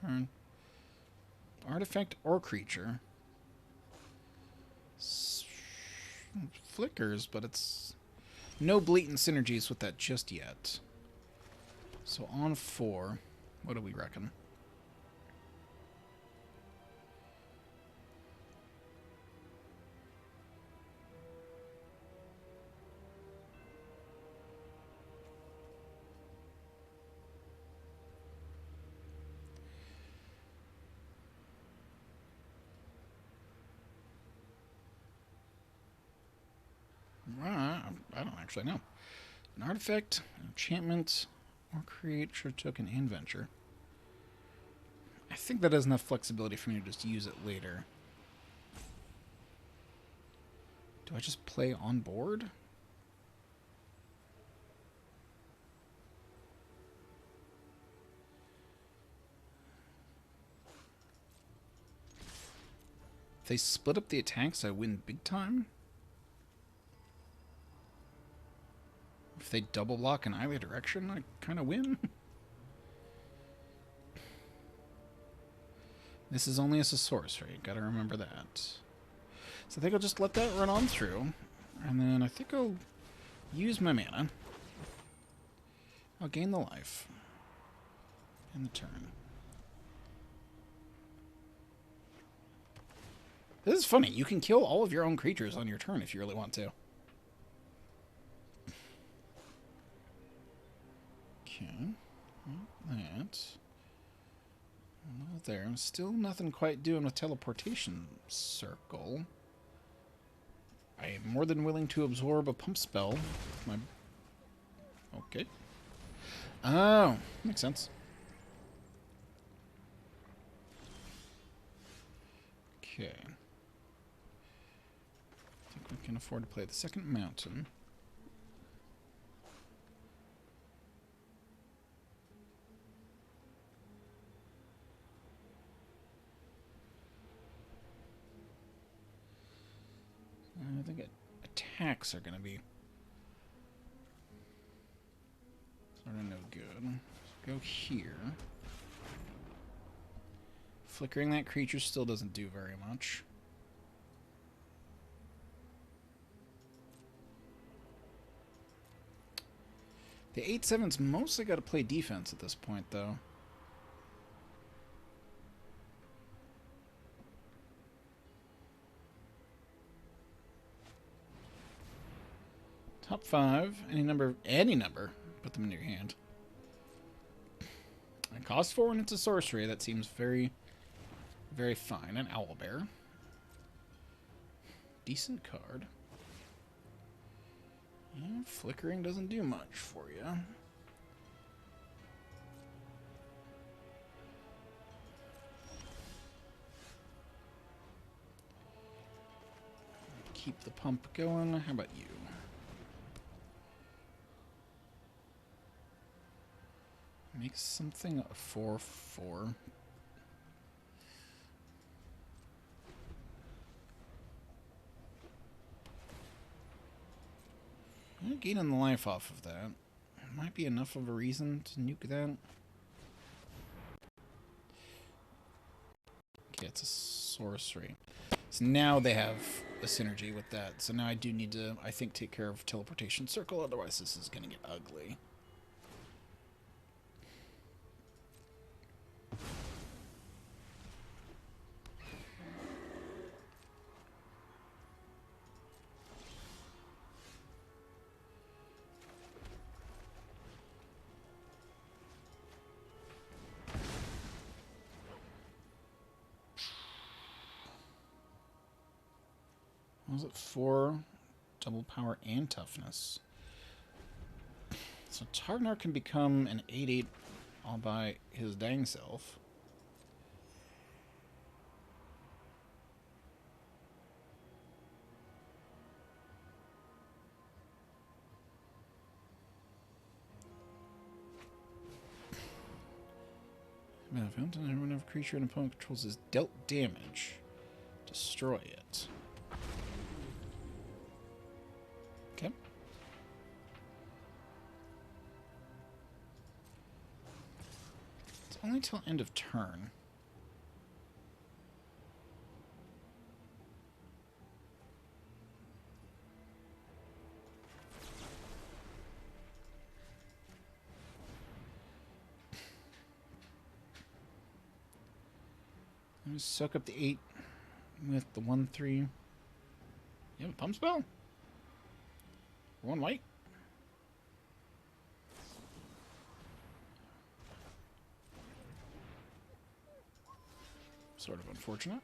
Speaker 1: turn. Artifact or creature. Flickers, but it's no blatant synergies with that just yet. So on 4, what do we reckon? I don't actually know. An artifact, an enchantment, or creature token and venture. I think that has enough flexibility for me to just use it later. Do I just play on board? If they split up the attacks, I win big time. If they double block in either direction, I kind of win. This is only as a sorcery. Gotta remember that. So I think I'll just let that run on through. And then I think I'll use my mana. I'll gain the life. And the turn. This is funny. You can kill all of your own creatures on your turn if you really want to. Okay. That. There. Still nothing quite doing with teleportation circle. I am more than willing to absorb a pump spell. Okay. Oh, makes sense. Okay. I think we can afford to play the second mountain. I think attacks are going to be sort of no good. Let's go here. Flickering that creature still doesn't do very much. The 8/7's mostly got to play defense at this point, though. Top 5, any number, put them in your hand. It costs 4 and it's a sorcery. That seems very, very fine. An owlbear. Decent card. Yeah, flickering doesn't do much for you. Keep the pump going. How about you? Make something a 4/4. I'm gaining the life off of that. Might be enough of a reason to nuke that. Okay, it's a sorcery. So now they have a synergy with that. So now I do need to, I think, take care of Teleportation Circle. Otherwise, this is going to get ugly. What was it? 4 double power and toughness. So Targnar can become an 8/8 all by his dang self. Whenever a creature an opponent controls is dealt damage, destroy it. Okay. It's only till end of turn. Let me soak up the 8 with the 1/3. You have a pump spell? 1 white? Sort of unfortunate.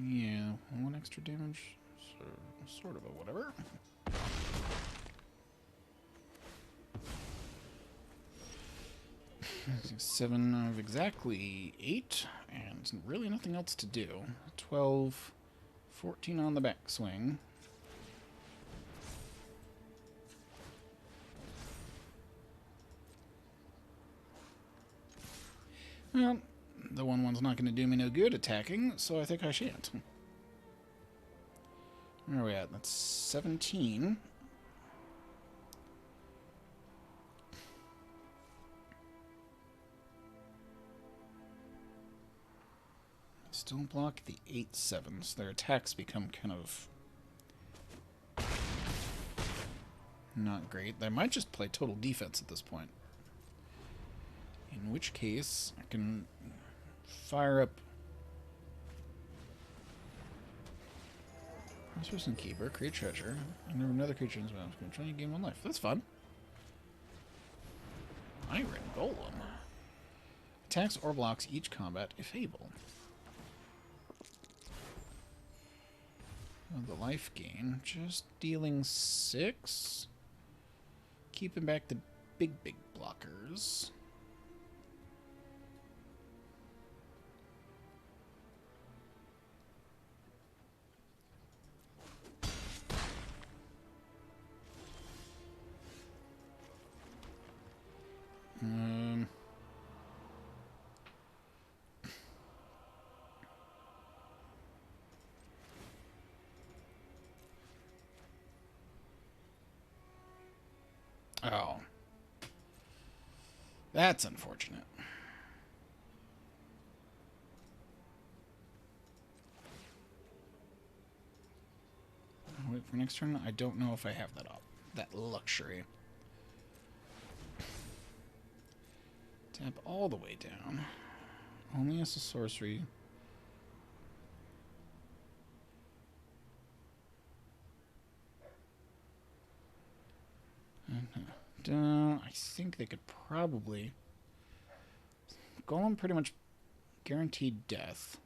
Speaker 1: Yeah, 1 extra damage. Sort of a whatever. Seven of exactly 8, and really nothing else to do. 12, 14 on the backswing. Well, the 1/1's not going to do me no good attacking, so I think I shan't. Where are we at? That's 17. Still block the 8/7s. Their attacks become kind of not great. They might just play total defense at this point. In which case, I can fire up Resource Keeper, create treasure, and another creature in this battle. I'm trying to gain 1 life. That's fun. Iron Golem. Attacks or blocks each combat if able. Oh, the life gain. Just dealing 6. Keeping back the big blockers. Oh. That's unfortunate. Wait for next turn. I don't know if I have that luxury. Tap all the way down. Only as a sorcery. I think they could probably... Golem pretty much guaranteed death.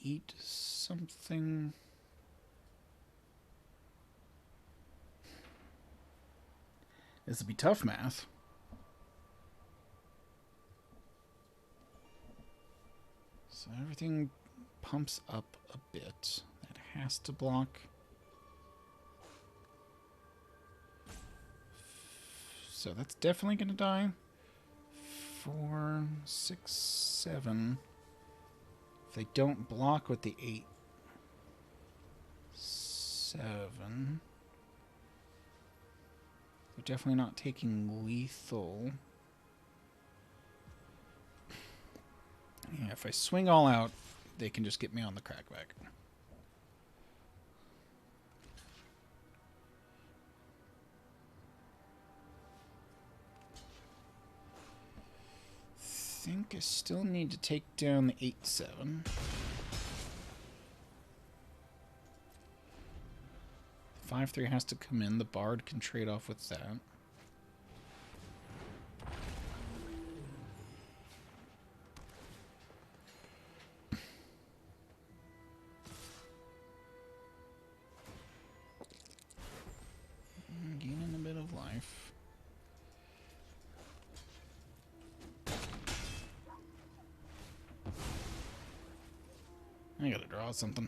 Speaker 1: Eat something... This would be tough math. So everything pumps up a bit. That has to block. So that's definitely going to die. 4, 6, 7. If they don't block with the 8, 7. They're definitely not taking lethal. Yeah, if I swing all out, they can just get me on the crackback. I think I still need to take down the 8-7. 5-3 has to come in. The Bard can trade off with that. Gaining a bit of life. I gotta draw something.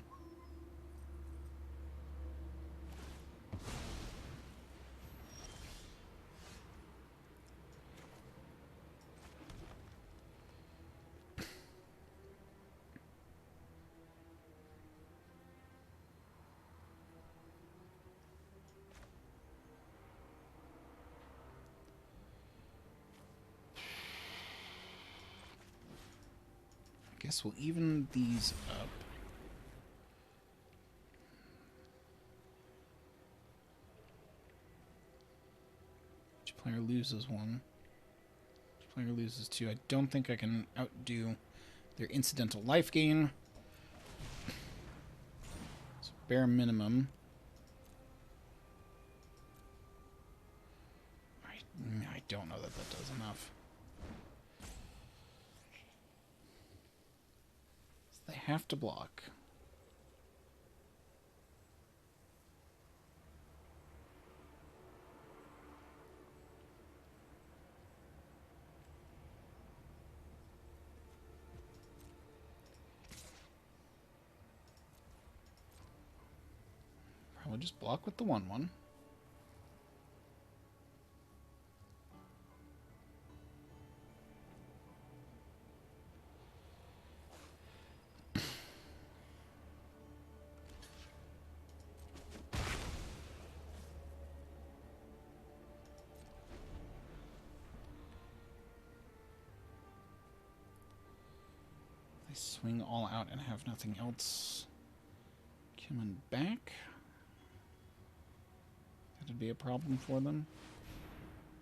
Speaker 1: Guess we'll even these up. Each player loses 1. Each player loses 2. I don't think I can outdo their incidental life gain. So bare minimum. I don't know that that does enough. They have to block. Probably just block with the 1/1. Swing all out and have nothing else coming back. That'd be a problem for them.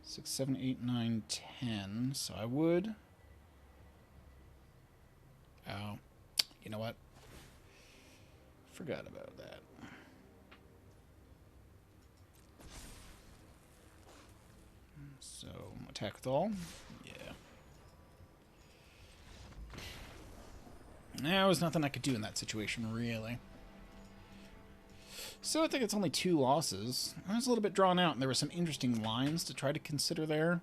Speaker 1: 6, 7, 8, 9, 10. So I would... Oh, you know what? Forgot about that. So, attack with all. Yeah. There was nothing I could do in that situation, really. So I think it's only 2 losses. I was a little bit drawn out, and there were some interesting lines to try to consider there.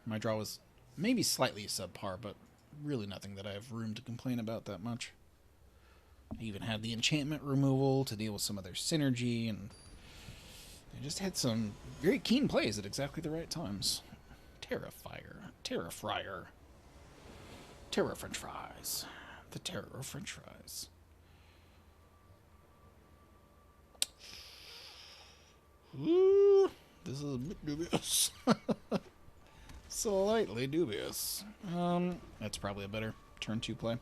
Speaker 1: My draw was maybe slightly subpar, but really nothing that I have room to complain about that much. I even had the enchantment removal to deal with some of their synergy, and I just had some very keen plays at exactly the right times. Terra-Fryer. Terra French fries. The terror of French fries. Ooh, this is a bit dubious. Slightly dubious. That's probably a better turn 2 play.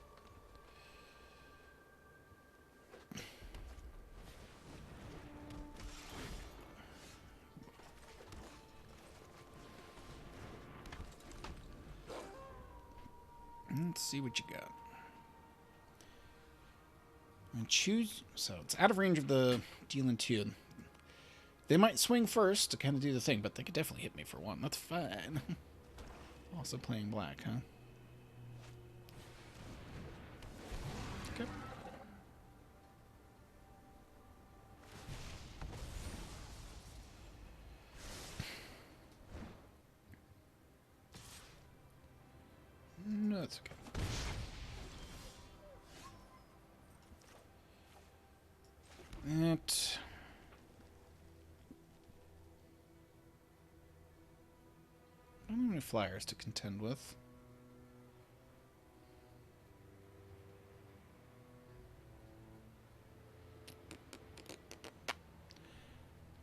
Speaker 1: Let's see what you got. And choose. So it's out of range of the dealing 2. They might swing first to kind of do the thing, but they could definitely hit me for one. That's fine. Also playing black, huh? Okay. No, that's okay. That... I don't have any flyers to contend with.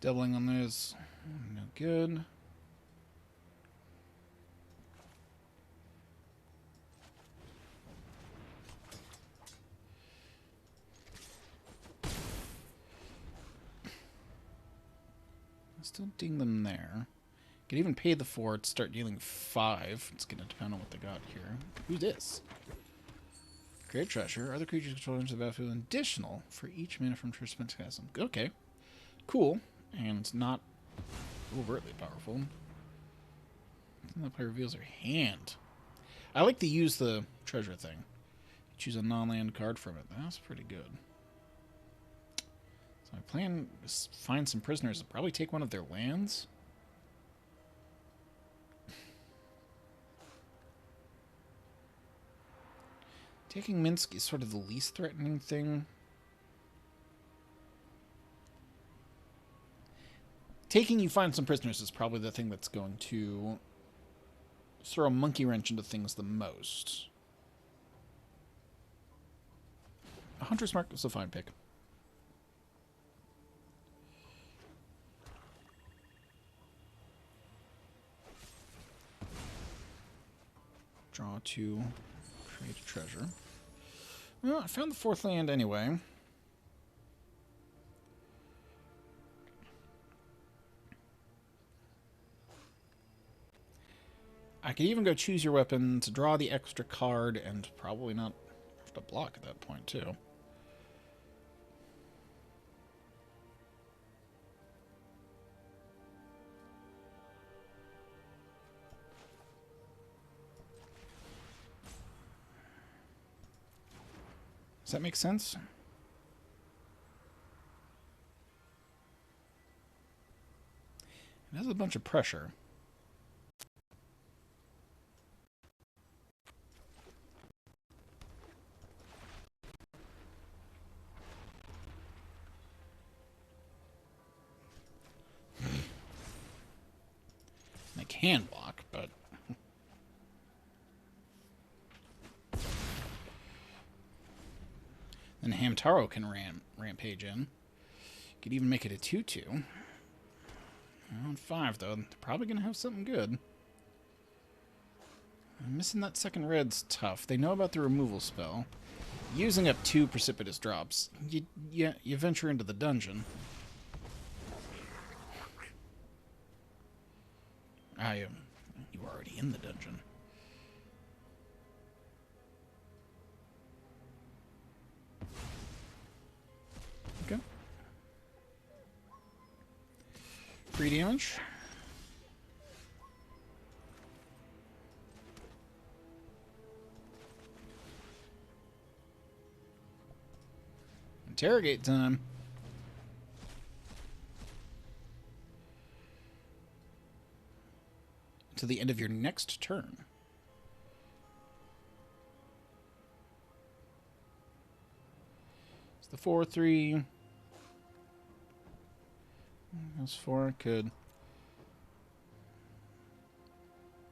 Speaker 1: Doubling on those, no good. Still ding them there. Could even pay the 4 to start dealing 5. It's going to depend on what they got here. Who's this? Great treasure. Other creatures control into the battlefield additional for each mana from Treasure spent to cast them. Okay. Cool. And not overtly powerful. That player reveals their hand. I like to use the treasure thing. Choose a non-land card from it. That's pretty good. So my plan is find some prisoners and probably take one of their lands. Taking Minsk is sort of the least threatening thing. Taking you find some prisoners is probably the thing that's going to throw a monkey wrench into things the most. A Hunter's Mark is a fine pick. Draw 2, create a treasure. Well, I found the 4th land anyway. I could even go choose your weapon to draw the extra card and probably not have to block at that point, too. Does that make sense? It has a bunch of pressure. I can block, but... Then Hamtaro can rampage in. Could even make it a 2-2. On 5, though. They're probably going to have something good. Missing that second red's tough. They know about the removal spell. Using up 2 precipitous drops. You venture into the dungeon. You were already in the dungeon. Okay. 3 damage. Interrogate time. To the end of your next turn. It's the 4-3. That's 4. Could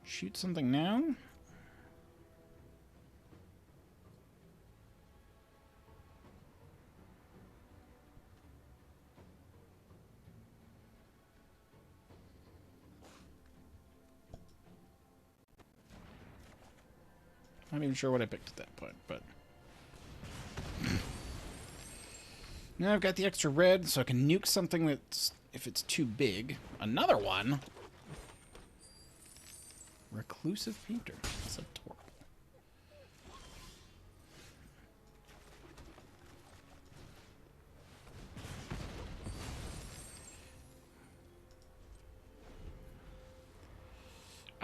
Speaker 1: shoot something now. Not even sure what I picked at that point, but... Now I've got the extra red, so I can nuke something that's, if it's too big. Another one? Reclusive Painter. That's adorable.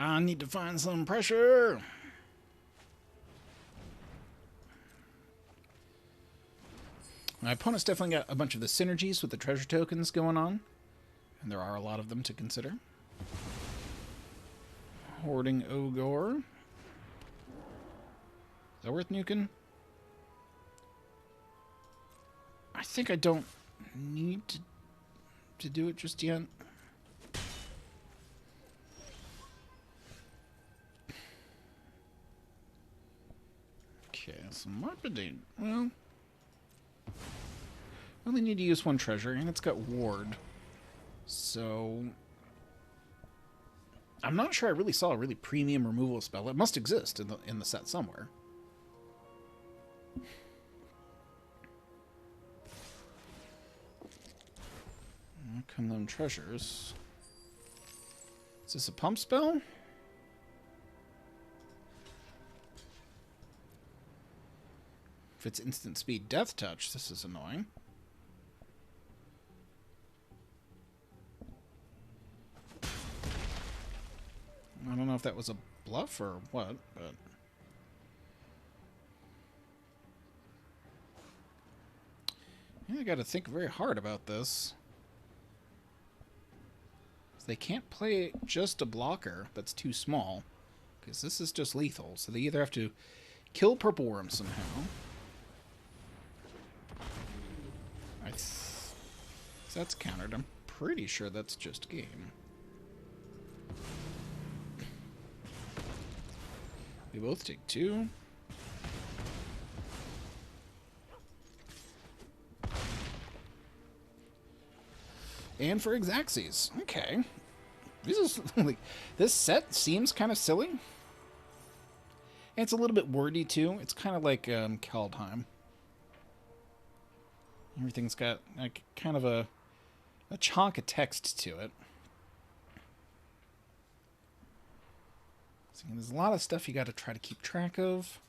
Speaker 1: I need to find some pressure. My opponent's definitely got a bunch of the synergies with the treasure tokens going on. And there are a lot of them to consider. Hoarding Ogre. Is that worth nuking? I think I don't need to do it just yet. Okay, so Marpidine. Well, I only need to use one treasure, and it's got Ward. So I'm not sure I really saw a really premium removal spell. It must exist in the set somewhere. Here come them treasures. Is this a pump spell? If it's instant speed death touch, this is annoying. I don't know if that was a bluff or what, but... yeah, I gotta think very hard about this. They can't play just a blocker that's too small, because this is just lethal, so they either have to kill Purple Worm somehow. That's countered. I'm pretty sure that's just game. We both take 2. And for Exaxes. Okay. This is like, this set seems kind of silly. And it's a little bit wordy too. It's kind of like Kaldheim. Everything's got like kind of a chunk of text to it. So there's a lot of stuff you got to try to keep track of.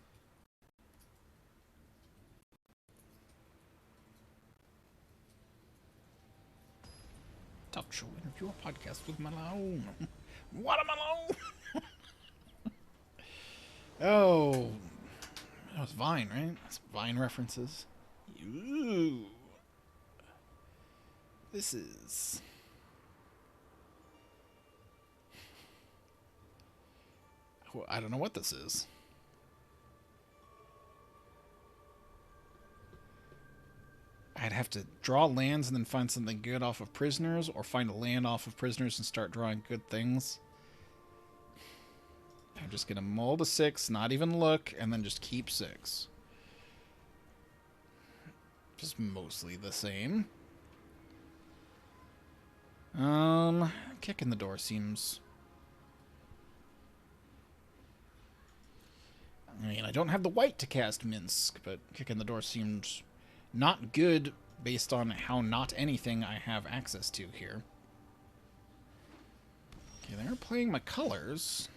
Speaker 1: Talk show interview podcast with Malone. What a Malone! Oh, that was Vine, right? That's Vine references. Ooh. This is... well, I don't know what this is. I'd have to draw lands and then find something good off of prisoners, or find a land off of prisoners and start drawing good things. I'm just going to mull to 6, not even look, and then just keep 6. Just mostly the same. Kicking the door seems... I mean, I don't have the white to cast Minsk, but kicking the door seems not good based on how not anything I have access to here. Okay, they're playing my colors.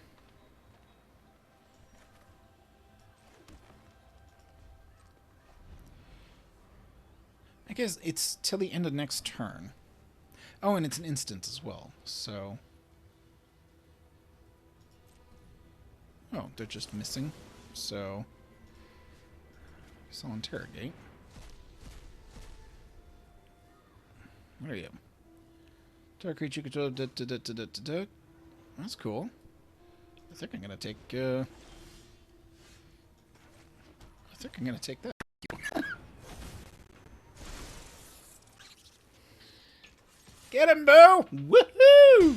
Speaker 1: I guess it's till the end of next turn. Oh, and it's an instant as well, so... oh, they're just missing. So... I guess I'll interrogate. Where are you? Dark creature control. That's cool. I think I'm gonna take. I think I'm gonna take that. Get him, Boo! Woohoo!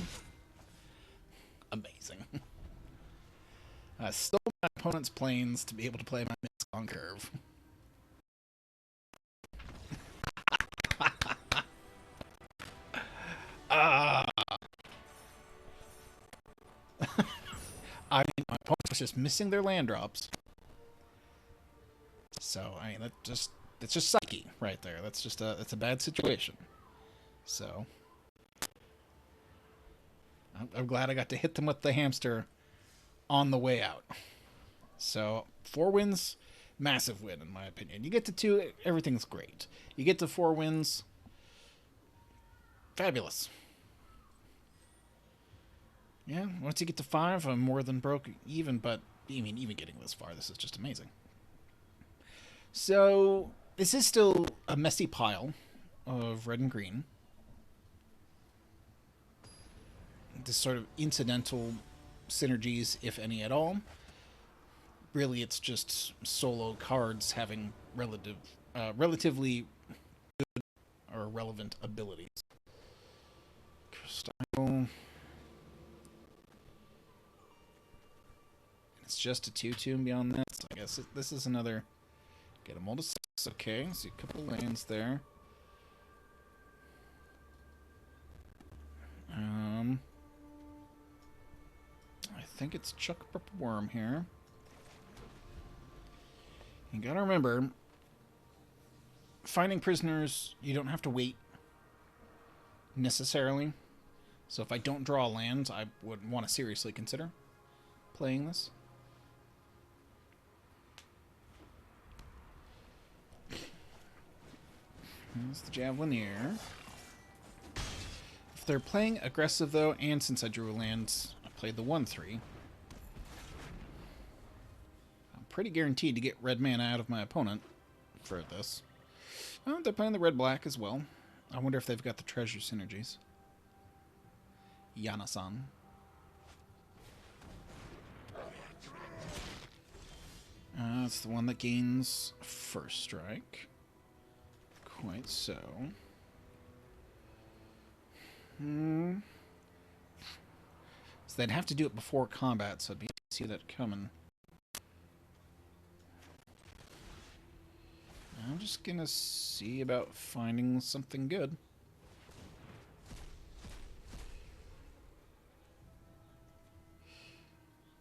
Speaker 1: Amazing. I stole my opponent's planes to be able to play my Minsk on curve. I mean, my opponent was just missing their land drops. So, I mean, it's just sucky right there. That's a bad situation. So, I'm glad I got to hit them with the hamster on the way out. So, 4 wins, massive win in my opinion. You get to 2, everything's great. You get to 4 wins, fabulous. Yeah, once you get to 5, I'm more than broke even, but I mean, even getting this far, this is just amazing. So, this is still a messy pile of red and green. This sort of incidental synergies, if any at all. Really, it's just solo cards having relatively good or relevant abilities. Style. It's just a 2-2 and beyond that. So I guess this is another. Get them all to 6. Okay, see a couple lands there. I think it's Chuck Worm here. You gotta remember, finding prisoners, you don't have to wait necessarily. So if I don't draw a land, I would want to seriously consider playing this. Here's the Javelineer. If they're playing aggressive, though, and since I drew a land, I played the 1-3. I'm pretty guaranteed to get red mana out of my opponent for this. Oh, they're playing the red-black as well. I wonder if they've got the treasure synergies. Yana-san. That's the one that gains first strike. Quite so. So they'd have to do it before combat, so I'd be able to see that coming. I'm just gonna see about finding something good.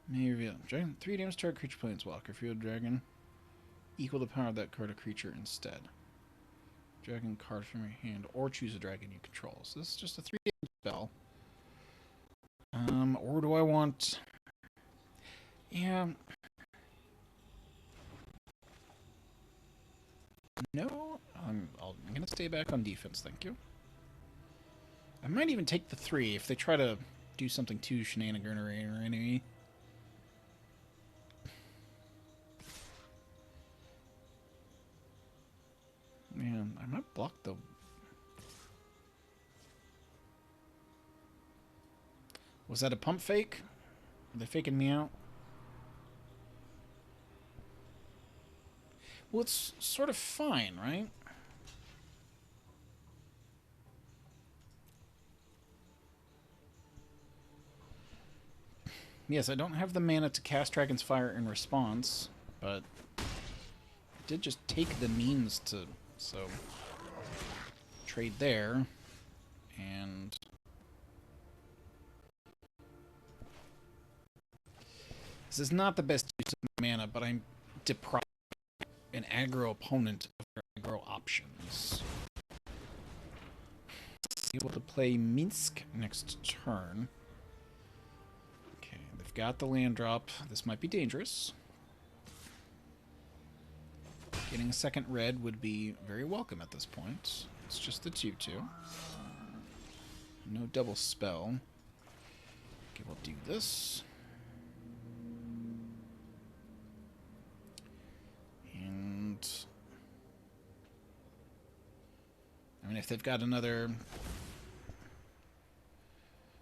Speaker 1: Maybe reveal. Dragon 3 damage target creature planeswalker. Field dragon. Equal the power of that card or creature instead. Dragon card from your hand, or choose a dragon you control. So this is just a 3 damage spell. Or do I want... Yeah. No, I'm gonna stay back on defense, thank you. I might even take the 3 if they try to do something too shenaniganery or anything. Man, I might block the... Was that a pump fake? Are they faking me out? Well, it's sort of fine, right? Yes, I don't have the mana to cast Dragon's Fire in response, but I did just take the means to, so trade there, and this is not the best use of mana, but I'm deprived an aggro opponent of their aggro options. Able to play Minsk next turn. Okay, they've got the land drop. This might be dangerous. Getting a second red would be very welcome at this point. It's just the 2-2. No double spell. Okay, we'll do this. And... I mean, if they've got another...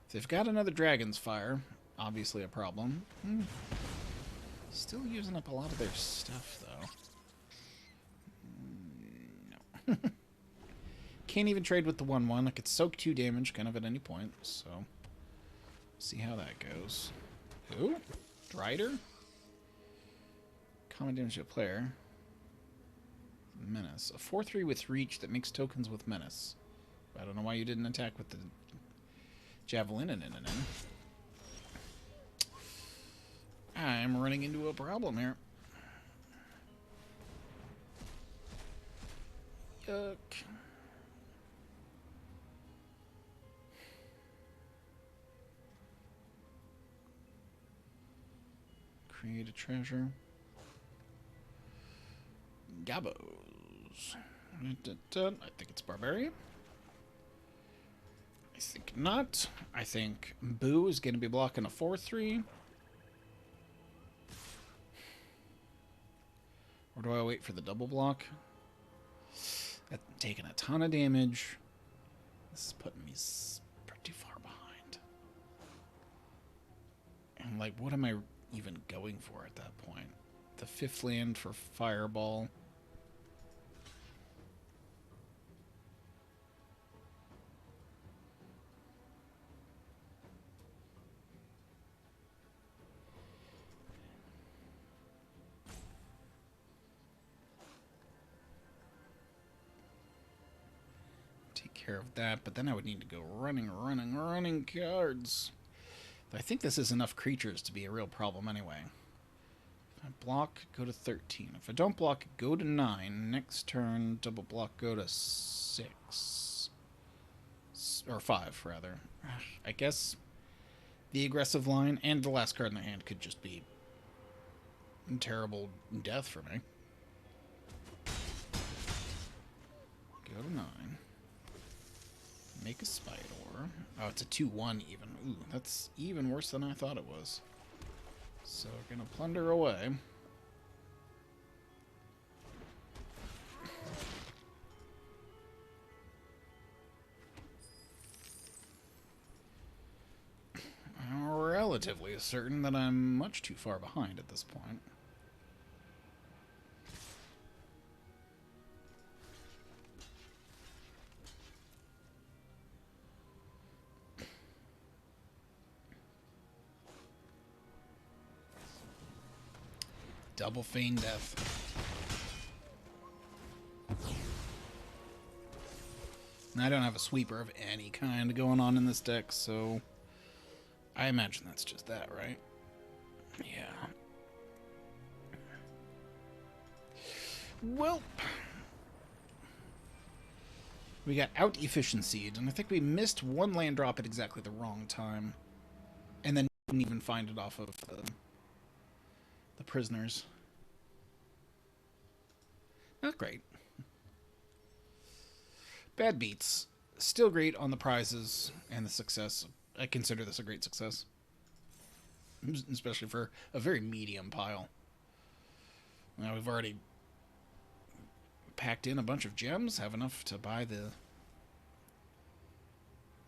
Speaker 1: If they've got another Dragon's Fire, obviously a problem. Still using up a lot of their stuff, though. No. Can't even trade with the 1-1. I could soak 2 damage kind of at any point, so... See how that goes. Who? Drider? Common damage to a player. Menace. A 4-3 with reach that makes tokens with menace. I don't know why you didn't attack with the Javelin in. I'm running into a problem here. Yuck. Create a treasure. Gabos. I think it's Barbarian. I think not. I think Boo is going to be blocking a 4-3. Or do I wait for the double block? That's taking a ton of damage. This is putting me pretty far behind. And, like, what am I even going for at that point? The 5th land for Fireball. Care of that, but then I would need to go running cards. But I think this is enough creatures to be a real problem anyway. If I block, go to 13. If I don't block, go to 9. Next turn, double block, go to 6. Or 5, rather. I guess the aggressive line and the last card in the hand could just be terrible death for me. Go to 9. Make a Spider. Oh, it's a 2-1 even. Ooh, that's even worse than I thought it was. So we're gonna plunder away. I'm relatively certain that I'm much too far behind at this point. Double Feign Death. And I don't have a sweeper of any kind going on in this deck, so I imagine that's just that, right? Yeah. Well, we got out-efficiencyed, and I think we missed one land drop at exactly the wrong time. And then didn't even find it off of the prisoners. Not great. Bad beats. Still great on the prizes and the success. I consider this a great success. Especially for a very medium pile. Now we've already packed in a bunch of gems. Have enough to buy the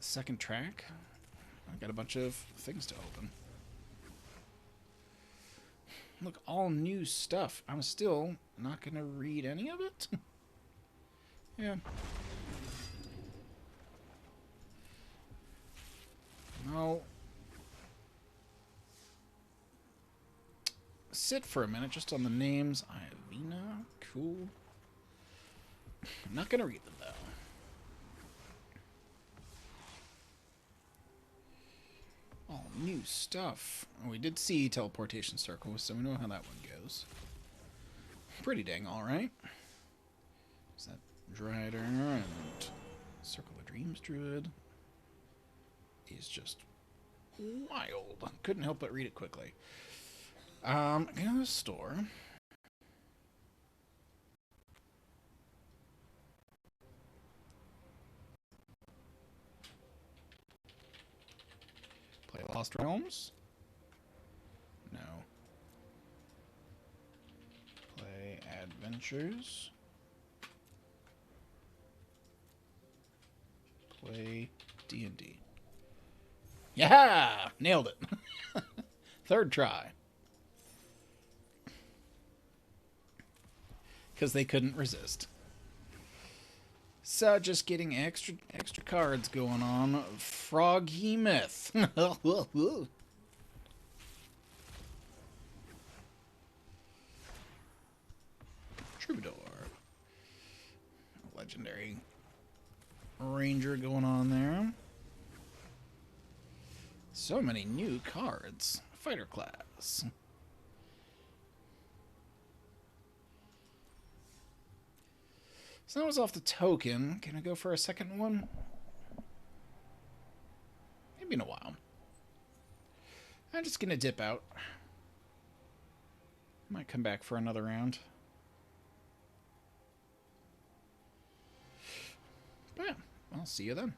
Speaker 1: second track. I've got a bunch of things to open. Look, all new stuff. I'm still not going to read any of it. Yeah. No. Sit for a minute just on the names. Ivina, cool. I'm not going to read them, though. All new stuff. Oh, we did see Teleportation Circle, so we know how that one goes. Pretty dang alright. Is that Drider and Circle of Dreams Druid? He's just wild. Couldn't help but read it quickly. I'm going to the store. Play Lost Realms? No. Play Adventures. Play D&D. Yeah! Nailed it. Third try. Because they couldn't resist. So, just getting extra cards going on. Froggy Myth. Troubadour. Legendary Ranger going on there. So many new cards. Fighter class. So that was off the token. Can I go for a second one? Maybe in a while. I'm just going to dip out. Might come back for another round. But yeah, I'll see you then.